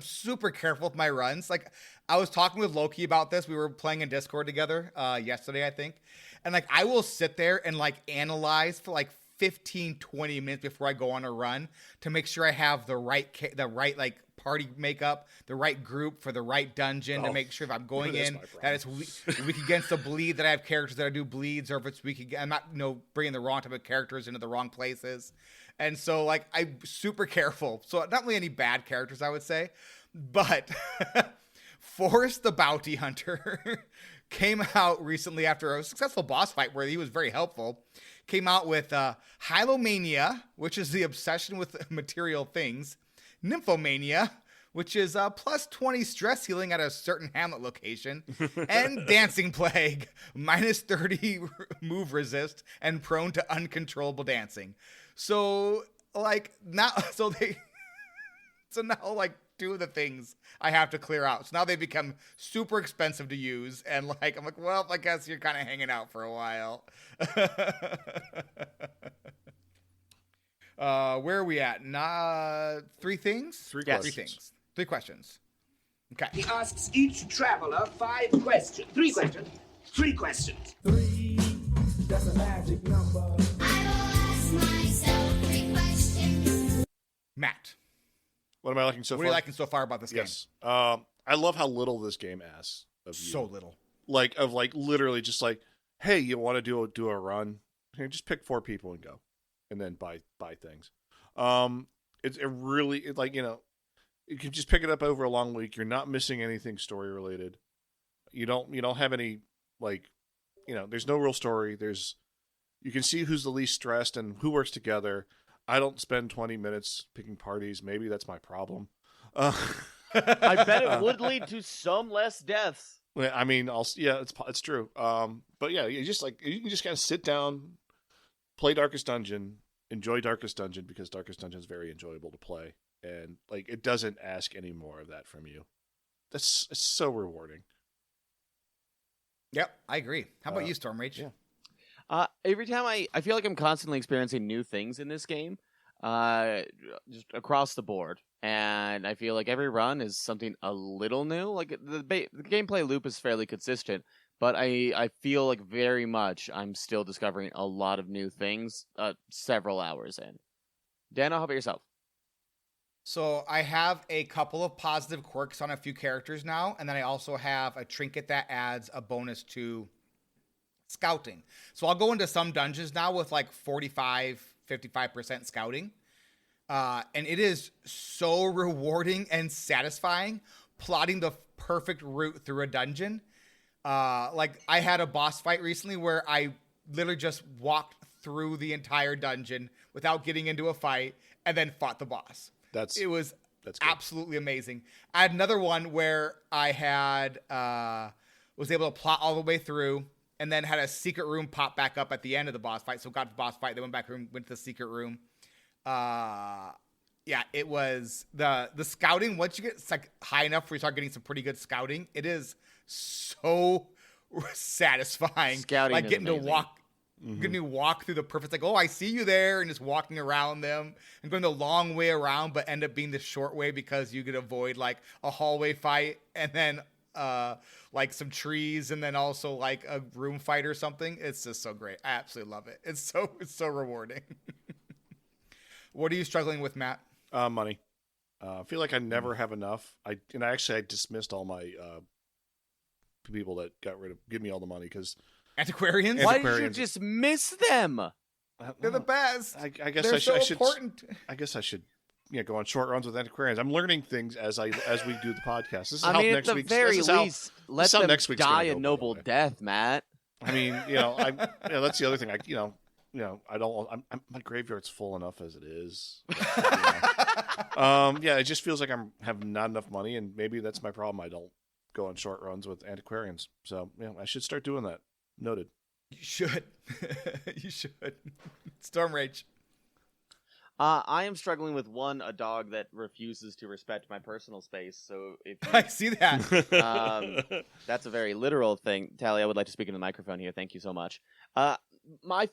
super careful with my runs. Like I was talking with Loki about this. We were playing in Discord together yesterday, I think. And like I will sit there and like analyze for like 15-20 minutes before I go on a run to make sure I have the right like party makeup, the right group for the right dungeon, to make sure if I'm going in that it's weak against the bleed, that I have characters that I do bleeds, or if it's weak against, I'm not bringing the wrong type of characters into the wrong places. And so like I'm super careful. So not really any bad characters, I would say, but Forrest the Bounty Hunter came out recently after a successful boss fight where he was very helpful. Came out with Hylomania, which is the obsession with material things. Nymphomania, which is plus 20 stress healing at a certain Hamlet location. And Dancing Plague, minus 30 move resist and prone to uncontrollable dancing. So, like, now, so now, like, 2 of the things I have to clear out. So now they become super expensive to use. And like, I'm like, well, I guess you're kind of hanging out for a while. Where are we at? 3 things? 3 Yes. questions. 3 things. 3 questions. Okay. He asks each traveler 5 questions. 3 questions. 3 questions. 3, that's a magic number. I will ask myself 3 questions. Matt, What am I liking so what far? are you liking so far about this Yes. I love how little this game asks of game? you. So little. Like literally just like, hey, you want to do a run? Here, just pick 4 people and go, and then buy things. It's like you can just pick it up over a long week. You're not missing anything story related. You don't have any there's no real story. You can see who's the least stressed and who works together. I don't spend 20 minutes picking parties. Maybe that's my problem. I bet it would lead to some less deaths. I mean, it's true. But yeah, you can just kind of sit down, play Darkest Dungeon, enjoy Darkest Dungeon because Darkest Dungeon is very enjoyable to play, and like it doesn't ask any more of that from you. It's so rewarding. Yep, I agree. How about you, Storm Rage? Yeah. Every time I feel like I'm constantly experiencing new things in this game, just across the board, and I feel like every run is something a little new. Like the gameplay loop is fairly consistent, but I feel like very much I'm still discovering a lot of new things several hours in. Dano, how about yourself? So I have a couple of positive quirks on a few characters now, and then I also have a trinket that adds a bonus to scouting. So I'll go into some dungeons now with like 45-55% scouting. And it is so rewarding and satisfying plotting the perfect route through a dungeon. Like I had a boss fight recently where I literally just walked through the entire dungeon without getting into a fight and then fought the boss. It was absolutely amazing. I had another one where I had was able to plot all the way through and then had a secret room pop back up at the end of the boss fight. So got the boss fight, then went back room, went to the secret room. Yeah, it was the scouting. Once you get like high enough where you start getting some pretty good scouting, it is so satisfying. Scouting like is getting amazing. to walk. Getting to walk through the perfect, like, oh, I see you there, and just walking around them and going the long way around, but end up being the short way because you could avoid like a hallway fight and then like some trees and then also like a room fight or something. It's just so great. I absolutely love it. It's so rewarding. What are you struggling with, Matt? Money. I feel like I never have enough. I dismissed all my people that give me all the money because Antiquarians? Why did you just miss them? They're the best. I guess They're I should. important. I guess I should. Go on short runs with antiquarians. I'm learning things as we do the podcast. This is I how mean, next at the week's. very this is how- least, let how them next week's gonna die go, a by the noble way. death, Matt. I mean, that's the other thing. I don't. My graveyard's full enough as it is. It just feels like have not enough money, and maybe that's my problem. I don't go on short runs with antiquarians, so I should start doing that. Noted. You should. You should. Storm Rage. I am struggling with a dog that refuses to respect my personal space. So if I see that. that's a very literal thing. Tally, I would like to speak into the microphone here. Thank you so much. I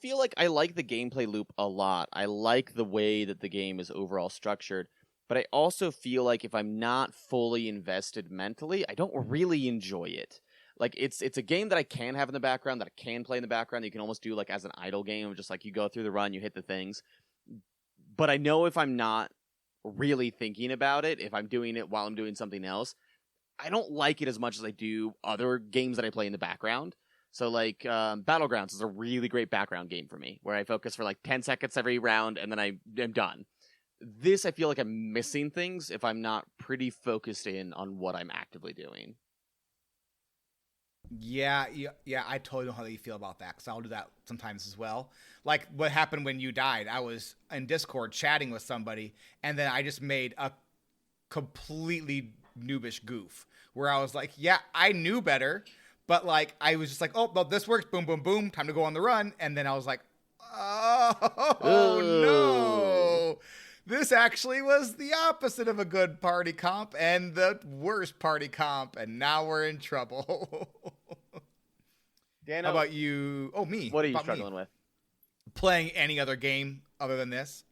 feel like I like the gameplay loop a lot. I like the way that the game is overall structured. But I also feel like if I'm not fully invested mentally, I don't really enjoy it. Like it's a game that I can have in the background, that I can play in the background, that you can almost do like as an idle game, just like you go through the run, you hit the things. But I know if I'm not really thinking about it, if I'm doing it while I'm doing something else, I don't like it as much as I do other games that I play in the background. So like Battlegrounds is a really great background game for me, where I focus for like 10 seconds every round and then I am done. This, I feel like I'm missing things if I'm not pretty focused in on what I'm actively doing. Yeah, I totally know how you feel about that because I'll do that sometimes as well. Like what happened when you died. I was in Discord chatting with somebody, and then I just made a completely noobish goof where I was like, yeah, I knew better, but like I was just like, oh, well, this works, boom, boom, boom, time to go on the run. And then I was like, oh, no. This actually was the opposite of a good party comp and the worst party comp, and now we're in trouble. Dan, how about you? Oh, me. What are you About struggling me? with? Playing any other game other than this.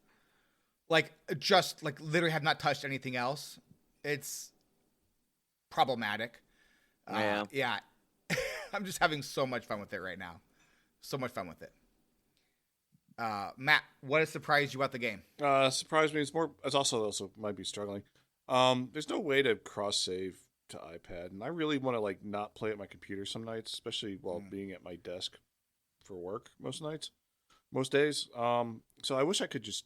Like, just, like, literally have not touched anything else. It's problematic. Yeah. I'm just having so much fun with it right now. So much fun with it. Matt, what has surprised you about the game? Surprised me. It's also might be struggling. There's no way to cross save to iPad, and I really want to like not play at my computer some nights, especially while being at my desk for work most days. So I wish I could just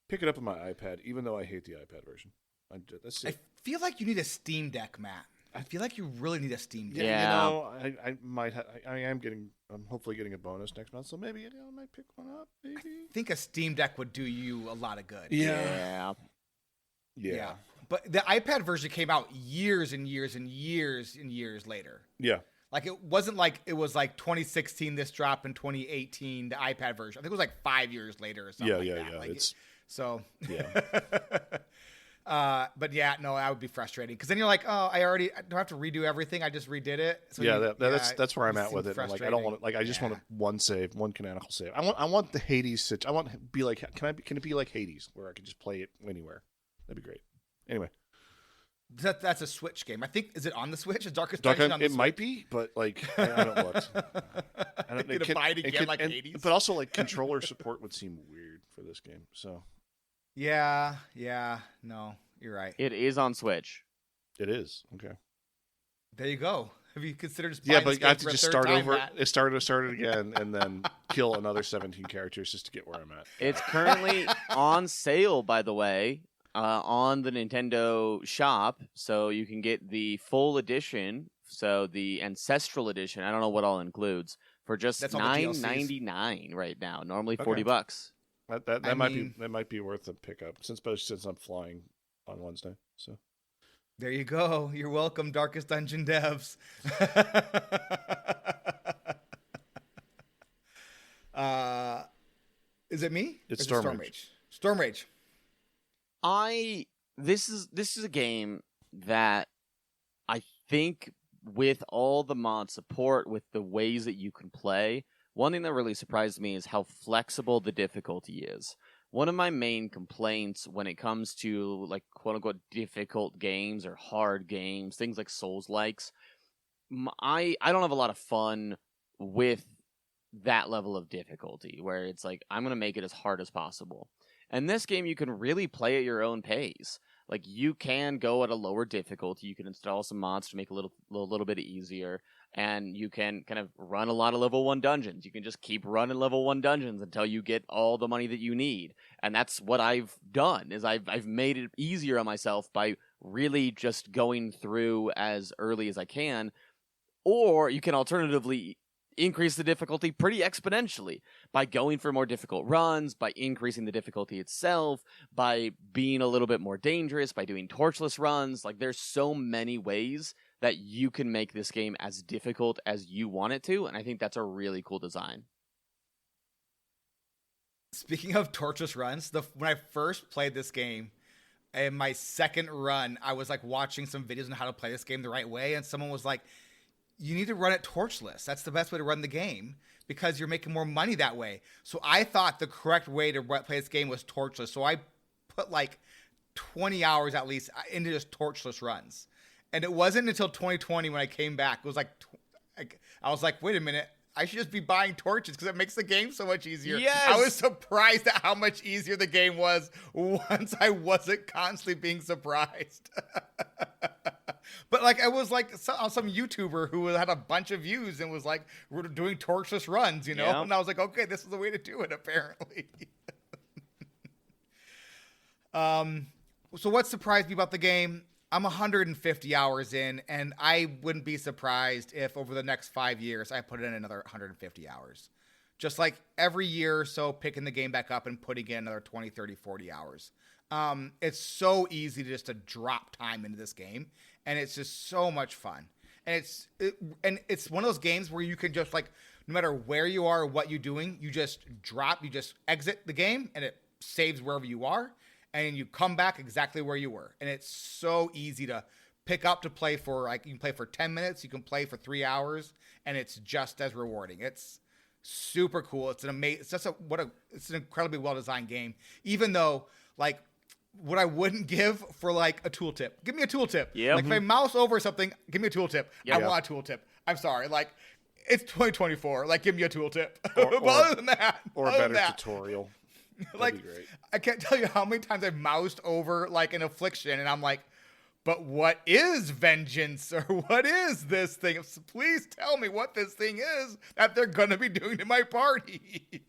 pick it up on my iPad, even though I hate the iPad version. That's I it. feel like you need a Steam Deck, Matt. I feel like you really need a Steam Deck. Yeah. You know, I might. I'm hopefully getting a bonus next month, so maybe I might pick one up. Maybe. I think a Steam Deck would do you a lot of good. Yeah. Yeah. But the iPad version came out years and years and years and years later. Yeah. Like it wasn't like it was like 2016 this drop in 2018 the iPad version. I think it was like 5 years later or something. Yeah. like that. Yeah. Like It's so. yeah. But yeah, no, that would be frustrating because then you're like, oh, I don't have to redo everything. I just redid it. So that's where I'm at with it. I'm like, I don't want it. Like, I just want one save, one canonical save. I want the Hades. I want to be like, can it be like Hades where I can just play it anywhere? That'd be great. Anyway, that's a Switch game. I think is it on the Switch? Is Darkest Dungeon on the it Switch? might be, but like I haven't looked. I don't Gonna buy it again like Hades? But also like controller support would seem weird for this game. So Yeah. No, you're right. It is on Switch. it is okay. There you go. Have you considered just Yeah, buying this but I have game to for a just third start time, over. Matt? Start it again, and then kill another 17 characters just to get where I'm at. It's currently on sale, by the way, on the Nintendo shop, so you can get the full edition, so the Ancestral Edition. I don't know what all includes for just That's all the DLCs. $9.99 right now. Normally Okay. $40. That might be worth a pickup since I'm flying on Wednesday. So There you go. You're welcome, Darkest Dungeon devs. Is it me? It's Or is it Storm Rage. Storm Rage. This is a game that I think with all the mod support, with the ways that you can play, one thing that really surprised me is how flexible the difficulty is. One of my main complaints when it comes to like quote unquote difficult games or hard games, things like Souls-likes, I don't have a lot of fun with that level of difficulty where it's like I'm going to make it as hard as possible. And this game you can really play at your own pace. Like you can go at a lower difficulty, you can install some mods to make it a little bit easier, and you can kind of run a lot of level 1 dungeons. You can just keep running level 1 dungeons until you get all the money that you need. And that's what I've done, is I've made it easier on myself by really just going through as early as I can. Or you can alternatively increase the difficulty pretty exponentially by going for more difficult runs, by increasing the difficulty itself, by being a little bit more dangerous, by doing torchless runs. Like there's so many ways that you can make this game as difficult as you want it to, and I think that's a really cool design. Speaking of torturous runs, when I first played this game, in my second run, I was like watching some videos on how to play this game the right way, and someone was like, you need to run it torchless. That's the best way to run the game because you're making more money that way. So I thought the correct way to play this game was torchless. So I put like 20 hours at least into just torchless runs. And it wasn't until 2020 when I came back. It was like, I was like, wait a minute. I should just be buying torches because it makes the game so much easier. Yes! I was surprised at how much easier the game was once I wasn't constantly being surprised. But like I was like some YouTuber who had a bunch of views and was like, we're doing torchless runs, you know? Yeah. And I was like, okay, this is the way to do it, apparently. So what surprised me about the game? I'm 150 hours in, and I wouldn't be surprised if over the next 5 years I put in another 150 hours. Just like every year or so, picking the game back up and putting in another 20, 30, 40 hours. It's so easy to drop time into this game, and it's just so much fun. And it's one of those games where you can just like, no matter where you are or what you're doing, you just exit the game, and it saves wherever you are. And you come back exactly where you were. And it's so easy to pick up to play for. Like you can play for 10 minutes, you can play for 3 hours, and it's just as rewarding. It's super cool. It's an incredibly well-designed game. Even though, like, what I wouldn't give for like a tooltip. Give me a tooltip. Yep. Like if I mouse over something, give me a tooltip. Yep. I want a tooltip. I'm sorry. Like, it's 2024. Like, give me a tooltip. Or other than that, or a better tutorial. Like, That'd be great. I can't tell you how many times I've moused over like an affliction, and I'm like, but what is vengeance, or what is this thing? Please tell me what this thing is that they're going to be doing to my party.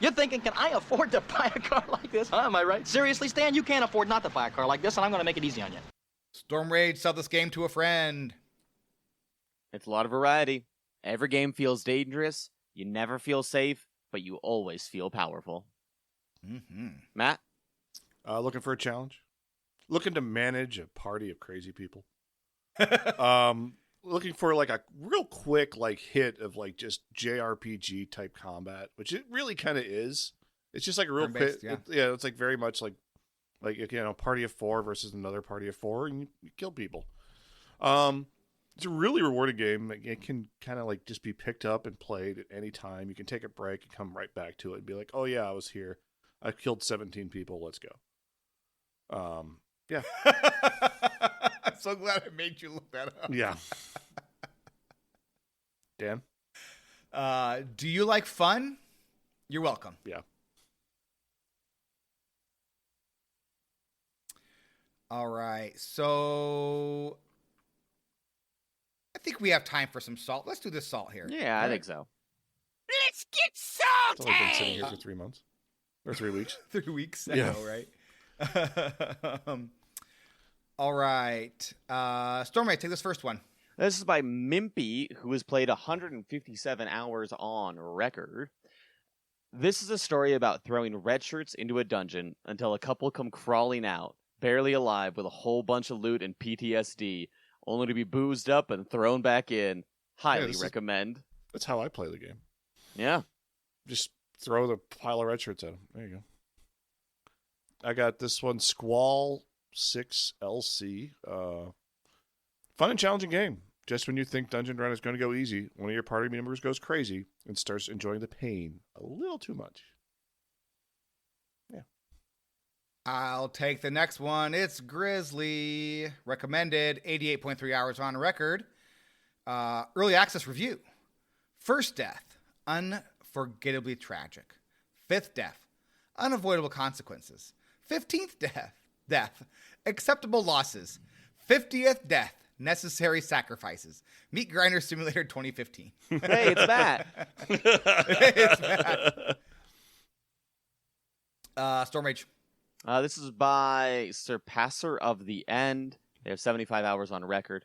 You're thinking, can I afford to buy a car like this? Huh, am I right? Seriously, Stan, you can't afford not to buy a car like this, and I'm going to make it easy on you. Storm Rage, sell this game to a friend. It's a lot of variety. Every game feels dangerous. You never feel safe, but you always feel powerful. Mm-hmm. Matt? Looking for a challenge? Looking to manage a party of crazy people? Looking for like a real quick like hit of like just JRPG type combat, which it really kind of is. It's just like a real quick, yeah. It's like very much like party of 4 versus another party of 4, and you kill people. It's a really rewarding game. It can kind of like just be picked up and played at any time. You can take a break and come right back to it and be like, oh yeah, I was here. I killed 17 people. Let's go. Yeah. I'm so glad I made you look that up. Yeah. Dan? Do you like fun? You're welcome. Yeah. All right. So I think we have time for some salt. Let's do this salt here. Yeah, I think so. Let's get It's only been sitting here salty! for 3 months. Or 3 weeks. 3 weeks. I Yeah. know, right? All right. Stormray, take this first one. This is by Mimpy, who has played 157 hours on record. This is a story about throwing red shirts into a dungeon until a couple come crawling out, barely alive with a whole bunch of loot and PTSD, only to be boozed up and thrown back in. Highly recommend. That's how I play the game. Yeah. Just throw the pile of red shirts at them. There you go. I got this one, Squall 6 LC. Fun and challenging game. Just when you think Dungeon Run is going to go easy, one of your party members goes crazy and starts enjoying the pain a little too much. Yeah. I'll take the next one. It's Grizzly. Recommended 88.3 hours on record. Early access review. First death, unforgettably tragic. Fifth death, unavoidable consequences. 15th death, acceptable losses. 50th death, necessary sacrifices. Meat Grinder Simulator 2015. Hey, it's Matt. It's Matt. Storm Rage. This is by Surpasser of the End. They have 75 hours on record.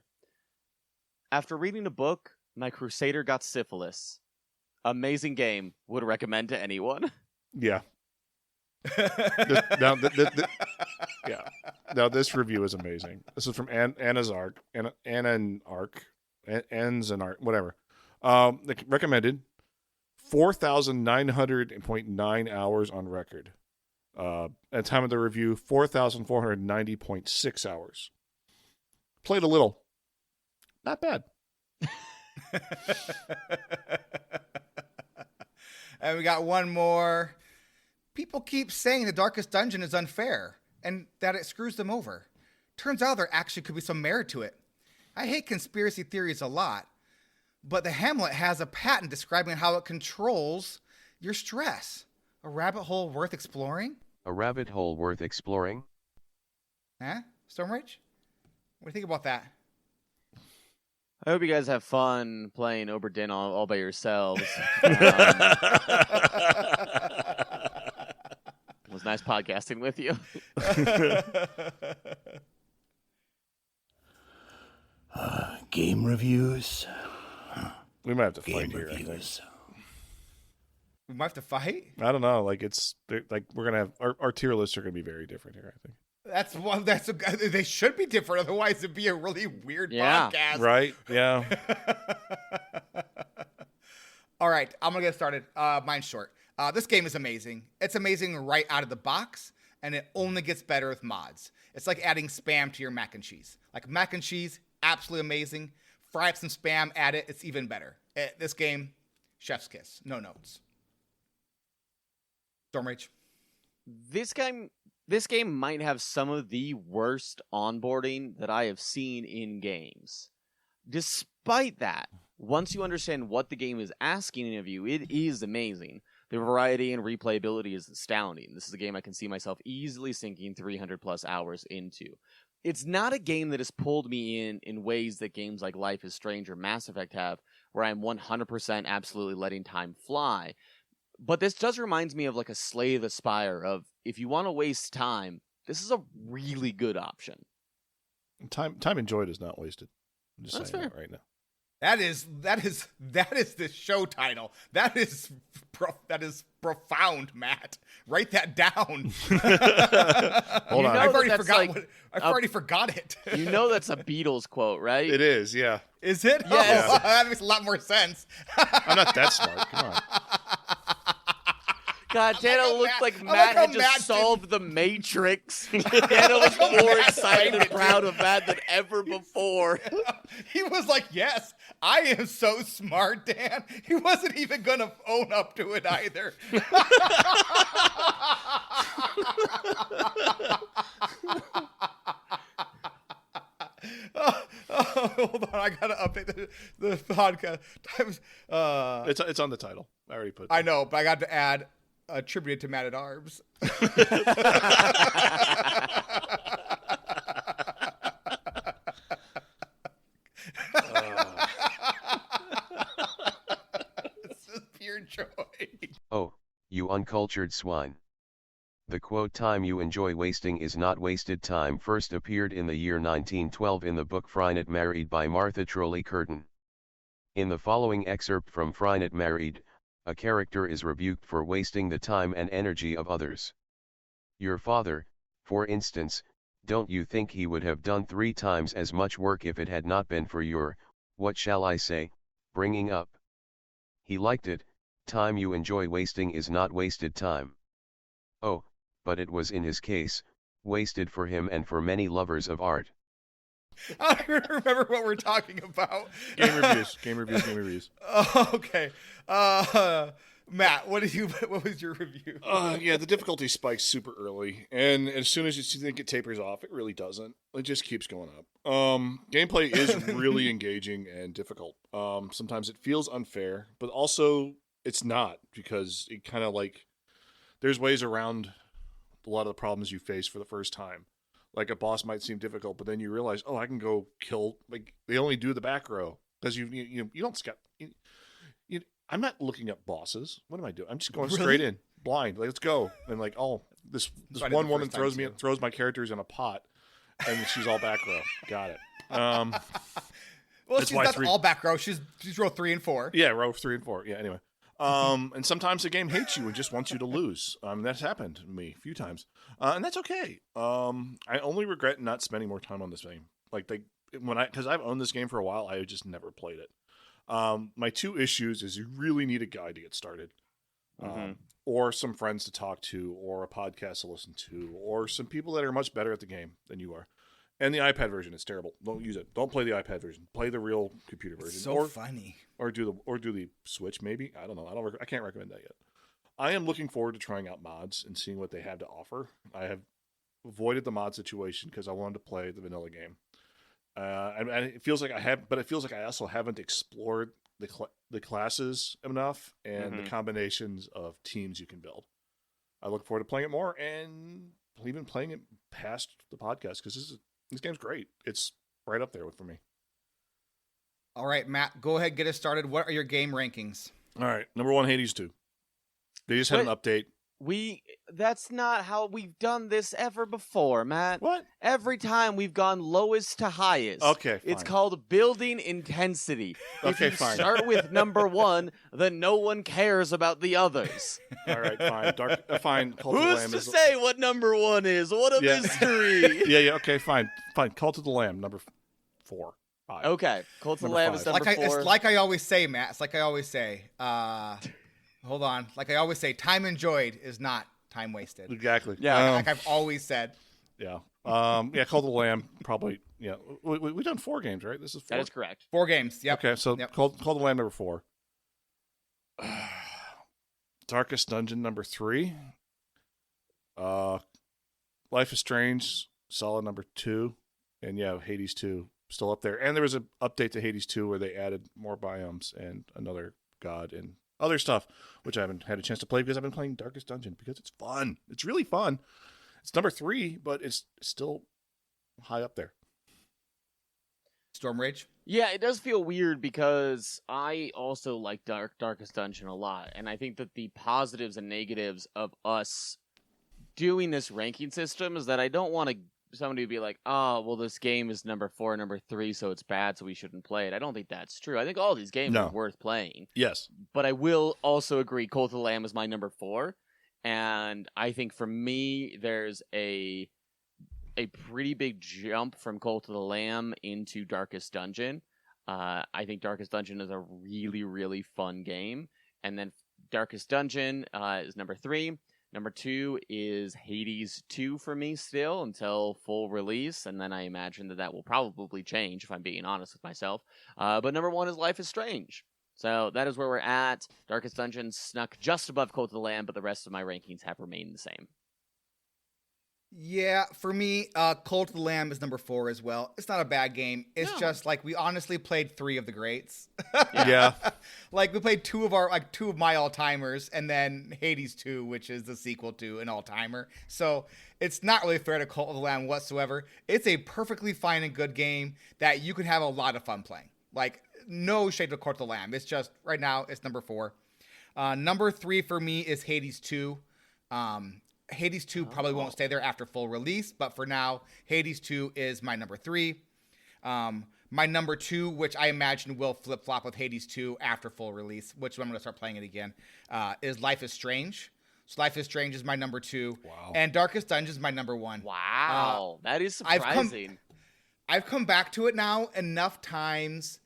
After reading a book, my crusader got syphilis. Amazing game. Would recommend to anyone. Yeah. Now this review is amazing. This is from Anna's Arc, whatever. Recommended 4,900.9 hours on record. At time of the review, 4,490.6 hours. Played a little. Not bad. And we got one more. People keep saying the Darkest Dungeon is unfair and that it screws them over. Turns out there actually could be some merit to it. I hate conspiracy theories a lot, but the Hamlet has a patent describing how it controls your stress. A rabbit hole worth exploring? A rabbit hole worth exploring? Huh? Storm Rage? What do you think about that? I hope you guys have fun playing Oberdin all by yourselves. It was nice podcasting with you. Game reviews. We might have to fight Game here. reviews. We might have to fight? I don't know. Like we're gonna have our tier lists are gonna be very different here. I think. They should be different, otherwise it'd be a really weird podcast. Right? Yeah. All right, I'm gonna get started. Mine's short. This game is amazing. It's amazing right out of the box, and it only gets better with mods. It's like adding Spam to your mac and cheese. Like mac and cheese, absolutely amazing. Fry up some Spam, add it, it's even better. This game, chef's kiss, no notes. Storm Rage. This game might have some of the worst onboarding that I have seen in games. Despite that, once you understand what the game is asking of you, it is amazing. The variety and replayability is astounding. This is a game I can see myself easily sinking 300 plus hours into. It's not a game that has pulled me in ways that games like Life is Strange or Mass Effect have, where I'm 100% absolutely letting time fly. But this does remind me of like a Slay the Spire of if you want to waste time, this is a really good option. Time enjoyed is not wasted. I'm just That's saying fair. that right now. That is the show title. That is profound, Matt. Write that down. Hold on. I've already that's forgot like I've already forgot it. You know that's a Beatles quote, right? It is, yeah. Is it? Yes. Oh, that makes a lot more sense. I'm not that smart. Come on. God, Dana how looked Matt- like I like Matt how had Matt just solved the Matrix. Dana was how more Matt excited framed and it, proud dude. of that than ever before. He was like, "Yes, I am so smart, Dan." He wasn't even gonna own up to it either. Hold on, I gotta update the podcast. It's on the title. I already put it. I know, but I got to add attributed to MATTATARMS. It's just pure joy. Oh, you uncultured swine. The quote "time you enjoy wasting is not wasted time" first appeared in the year 1912 in the book Frynit Married by Martha Trolley Curtin. In the following excerpt from Frynit Married, a character is rebuked for wasting the time and energy of others. Your father, for instance, don't you think he would have done 3 times as much work if it had not been for your, what shall I say, bringing up? He liked it. Time you enjoy wasting is not wasted time. Oh, but it was in his case, wasted for him and for many lovers of art. I don't even remember what we're talking about. Game reviews. Okay. Matt, what was your review? Yeah, the difficulty spikes super early, and as soon as you think it tapers off, it really doesn't. It just keeps going up. Gameplay is really engaging and difficult. Sometimes it feels unfair, but also it's not, because it kind of like there's ways around a lot of the problems you face for the first time. Like a boss might seem difficult, but then you realize, oh, I can go kill. Like they only do the back row because you don't scout. I'm not looking up bosses. What am I doing? I'm just going straight in, blind. Like, let's go. And like, oh, this one woman throws my characters in a pot, and she's all back row. Got it. Well, she's not all back row. She's row 3 and 4. Yeah, row 3 and 4. Yeah. Anyway, and sometimes the game hates you and just wants you to lose. That's happened to me a few times, and that's okay. I only regret not spending more time on this game. Because I've owned this game for a while, I just never played it. My 2 issues is you really need a guide to get started, or some friends to talk to, or a podcast to listen to, or some people that are much better at the game than you are. And the iPad version is terrible. Don't use it. Don't play the iPad version. Play the real computer version. It's so funny. Or do the Switch maybe. I don't know. I can't recommend that yet. I am looking forward to trying out mods and seeing what they have to offer. I have avoided the mod situation because I wanted to play the vanilla game. And it feels like I have, but it feels like I also haven't explored the classes enough and the combinations of teams you can build. I look forward to playing it more and even playing it past the podcast, because this game's great. It's right up there for me. All right, Matt, go ahead, get us started. What are your game rankings? All right, number 1, Hades 2. They just had an update. That's not how we've done this ever before, Matt. What? Every time we've gone lowest to highest. Okay, fine. It's called building intensity. If Okay, you fine. start with number 1, then no one cares about the others. All right, fine. Fine. Cult of the Who's Lamb to is say what number 1 is? What a mystery. Yeah. Okay, fine. Cult of the Lamb, number 4. 5. Okay, Cult of the Number Lamb 5. is number 4. It's like I always say, Matt. It's like I always say. Hold on. Like I always say, time enjoyed is not time wasted. Exactly. Yeah. Like I've always said. Yeah. Cult of the Lamb, probably. Yeah. We've done 4 games, right? This is 4. That is correct. 4 games. Yep. Okay, so Yep. Cult of the Lamb, number 4. Darkest Dungeon, number 3. Life is Strange, solid number 2. And yeah, Hades 2, still up there. And there was an update to Hades 2 where they added more biomes and another god and other stuff, which I haven't had a chance to play because I've been playing Darkest Dungeon because it's fun. It's really fun. It's number 3, but it's still high up there. Storm Rage. Yeah, it does feel weird because I also like Darkest Dungeon a lot, and I think that the positives and negatives of us doing this ranking system is that I don't want somebody to be like, oh, well, this game is number 4, number 3, so it's bad, so we shouldn't play it. I don't think that's true. I think all these games are worth playing. Yes. But I will also agree Cult of the Lamb is my number 4, and I think for me, there's a pretty big jump from Cult of the Lamb into Darkest Dungeon. I think Darkest Dungeon is a really, really fun game. And then Darkest Dungeon is number 3. Number 2 is Hades 2 for me still until full release. And then I imagine that will probably change if I'm being honest with myself. But number 1 is Life is Strange. So that is where we're at. Darkest Dungeon snuck just above Cult of the Lamb, but the rest of my rankings have remained the same. Yeah, for me, Cult of the Lamb is number 4 as well. It's not a bad game. It's just like we honestly played 3 of the greats. Yeah. Like we played 2 of my all-timers, and then Hades 2, which is the sequel to an all-timer. So it's not really fair to Cult of the Lamb whatsoever. It's a perfectly fine and good game that you can have a lot of fun playing. Like no shade to Cult of the Lamb. It's just right now it's number 4. Number 3 for me is Hades 2. Hades 2 probably won't stay there after full release, but for now, Hades 2 is my number 3. My number 2, which I imagine will flip-flop with Hades 2 after full release, which I'm going to start playing it again, is Life is Strange. So Life is Strange is my number 2. Wow. And Darkest Dungeon is my number 1. Wow. That is surprising. I've come back to it now enough times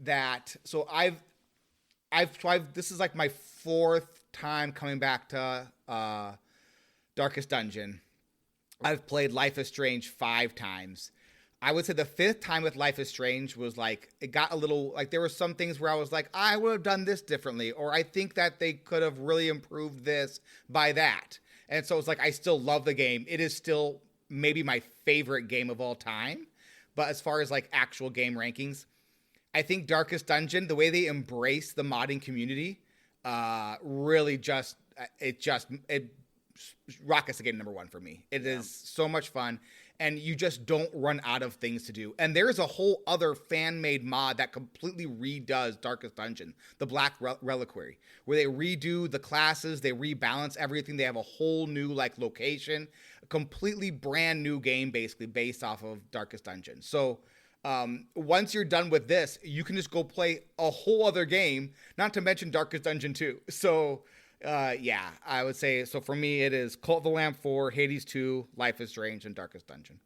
that, so this is like my 4th time coming back to Darkest Dungeon. I've played Life is Strange 5 times. I would say the 5th time with Life is Strange was like, it got a little, like there were some things where I was like, I would have done this differently, or I think that they could have really improved this by that. And so it's like, I still love the game. It is still maybe my favorite game of all time. But as far as like actual game rankings, I think Darkest Dungeon, the way they embrace the modding community, really it rockets the game number 1 for me. It is so much fun, and you just don't run out of things to do. And there's a whole other fan-made mod that completely redoes Darkest Dungeon, the Black Reliquary, where they redo the classes, they rebalance everything. They have a whole new like location, a completely brand new game basically based off of Darkest Dungeon. So once you're done with this, you can just go play a whole other game, not to mention Darkest Dungeon 2. So yeah, I would say, so for me, it is Cult of the Lamb 4, Hades 2, Life is Strange, and Darkest Dungeon.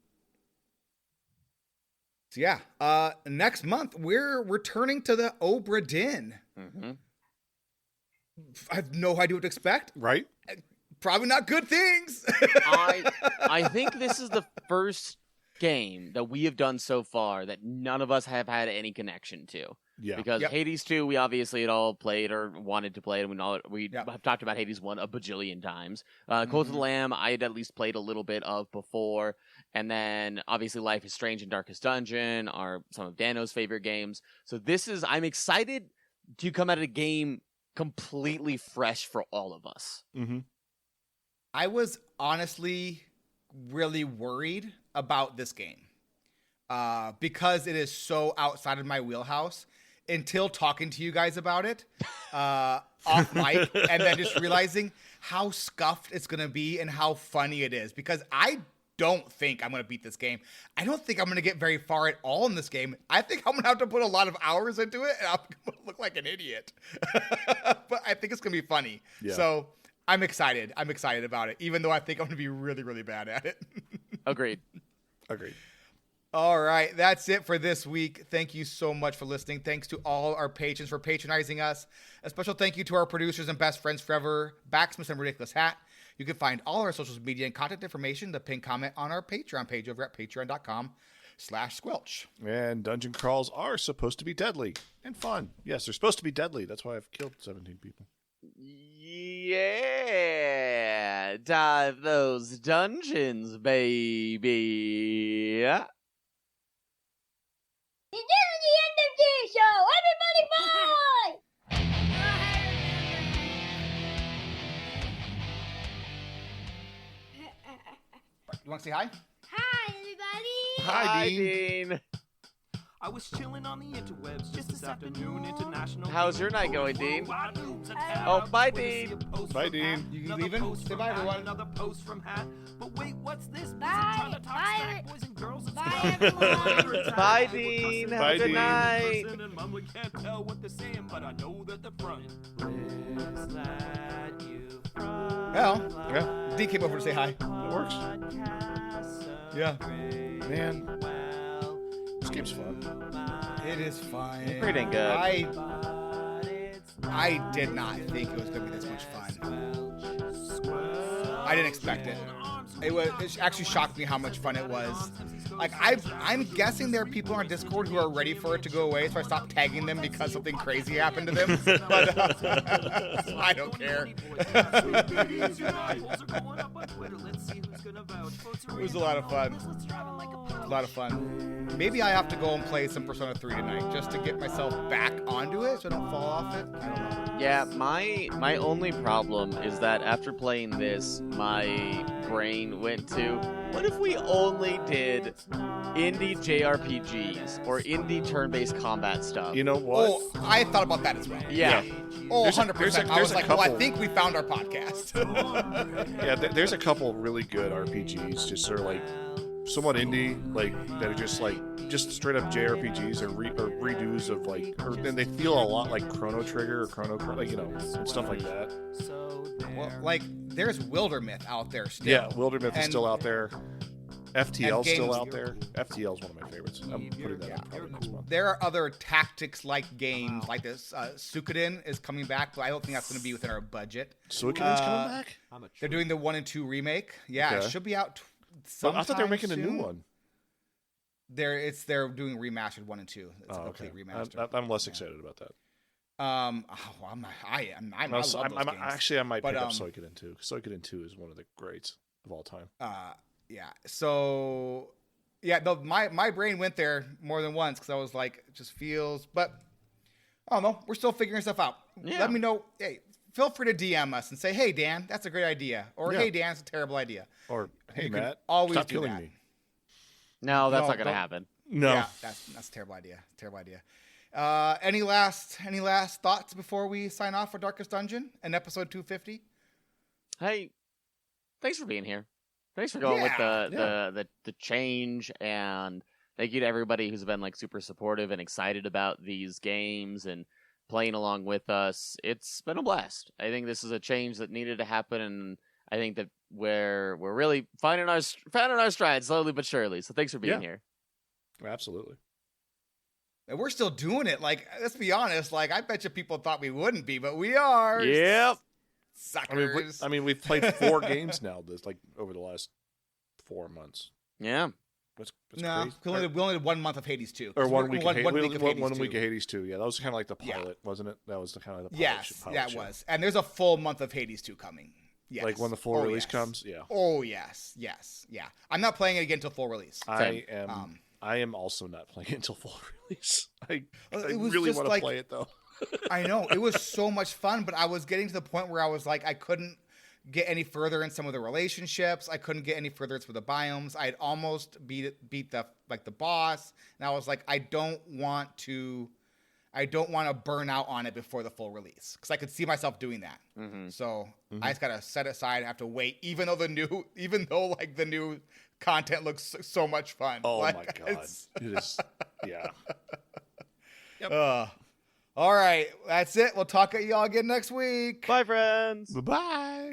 So yeah, next month, we're returning to the Obra Dinn. Mm-hmm. I have no idea what to expect. Right? Probably not good things. I think this is the first game that we have done so far that none of us have had any connection to. Yeah. Because Hades 2, we obviously had all played or wanted to play it, and we have talked about Hades 1 a bajillion times. Cult of the Lamb, I had at least played a little bit of before. And then, obviously, Life is Strange and Darkest Dungeon are some of Dano's favorite games. So I'm excited to come at a game completely fresh for all of us. Mm-hmm. I was honestly really worried about this game because it is so outside of my wheelhouse until talking to you guys about it off mic and then just realizing how scuffed it's going to be and how funny it is, because I don't think I'm going to beat this game. I don't think I'm going to get very far at all in this game. I think I'm going to have to put a lot of hours into it and I'm going to look like an idiot. But I think it's going to be funny. Yeah. So I'm excited. I'm excited about it, even though I think I'm going to be really, really bad at it. Agreed. All right, that's it for this week. Thank you so much for listening. Thanks to all our patrons for patronizing us. A special thank you to our producers and best friends forever, Baximus and RidiculousHat. You can find all our social media and contact information, the pinned comment on our Patreon page over at patreon.com/squelch. And dungeon crawls are supposed to be deadly and fun. Yes, they're supposed to be deadly. That's why I've killed 17 people. Yeah, dive those dungeons, baby. This is the end of this show. Everybody bye! You want to say hi? Hi, everybody. Hi, Dean. I was chilling on the interwebs just this afternoon. International. How's your night going, Dean? Oh, bye, Dean. Bye, Dean. You leaving? Say bye, everyone. Another post from Hat. But wait, what's this? Bye. Bye. Boys and girls. Bye, everyone. Bye, Dean. Have a good night. And Mom, we can't tell what they're saying, but I know that the front is that you Well, Yeah, D came over to say hi. it works. Yeah. Man, this game's fun. It is fine. Pretty dang good. I did not think it was going to be this much fun. I didn't expect it. It actually shocked me how much fun it was. Like I'm guessing there are people on Discord who are ready for it to go away, so I stopped tagging them because something crazy happened to them. But I don't care. It was a lot of fun. A lot of fun. Maybe I have to go and play some Persona 3 tonight just to get myself back onto it so I don't fall off it. I don't know. Yeah, my only problem is that after playing this, my brain went to, what if we only did indie JRPGs or indie turn-based combat stuff? You know what? Oh, I thought about that as well. Yeah. Oh, There's a- 100%. I there's was a like, well, I couple- think we found our podcast. Yeah, there's a couple really good RPGs, just sort of like somewhat indie, like that are just straight up JRPGs or redos of and they feel a lot like Chrono Trigger or Chrono, like, and stuff like that. Well, like, there's Wildermyth out there still. Yeah, Wildermyth is And- still out there. FTL's and still games- out there. FTL's one of my favorites. I'm putting that up probably next month. There are other tactics-like games like this. Suikoden is coming back, but I don't think that's going to be within our budget. Suikoden's coming back? They're doing the 1 and 2 remake. Yeah, Okay. it should be out Well, sometime I thought they were making a new soon. one. They're doing remastered 1 and 2. It's a Okay. complete remaster. I'm less excited about that. I love those games. Actually, I might But, pick up Suikoden 2. Suikoden 2 is one of the greats of all time. Yeah. So, yeah, my brain went there more than once because I was like, it just feels. But I don't know. We're still figuring stuff out. Yeah. Let me know. Hey, feel free to DM us and say, hey, Dan, that's a great idea. Or, Yeah. hey, Dan, it's a terrible idea. Or, hey, You can Matt, always stop do killing that. me. No, that's No, not going to don't- happen. No. Yeah, that's a terrible idea. Terrible idea. Any last thoughts before we sign off for Darkest Dungeon and episode 250? Hey, thanks for being here. Thanks for going with the change, and thank you to everybody who's been like super supportive and excited about these games and playing along with us. It's been a blast. I think this is a change that needed to happen, and I think that we're really finding our stride slowly but surely. So thanks for being here. Absolutely. And we're still doing it. Like, let's be honest. Like, I bet you people thought we wouldn't be, but we are. Yep. Suckers. I mean, we've played 4 games now. Over the last 4 months. Yeah. That's No, crazy. we only did 1 month of Hades 2. Or 1 week. One of week of Hades 2. week of Hades 2. Yeah, that was kind of like the Yeah. pilot, wasn't it? That was the kind of the pilot. Yes, pilot that show. was. And there's a full month of Hades 2 coming. Yes. Like when the full release yes. comes. Yeah. Oh yes, yeah. I'm not playing it again until full release. I am also not playing it until full release. I It was really just want to like- play it though. I know it was so much fun, but I was getting to the point where I was like, I couldn't get any further in some of the relationships. I couldn't get any further in some of the biomes. I had almost beat the boss, and I was like, I don't want to burn out on it before the full release because I could see myself doing that. So I just gotta set it aside. I have to wait, even though the new content looks so much fun. Oh Like, my god, it's- it is. Yeah. All right, that's it. We'll talk at y'all again next week. Bye, friends. Bye bye.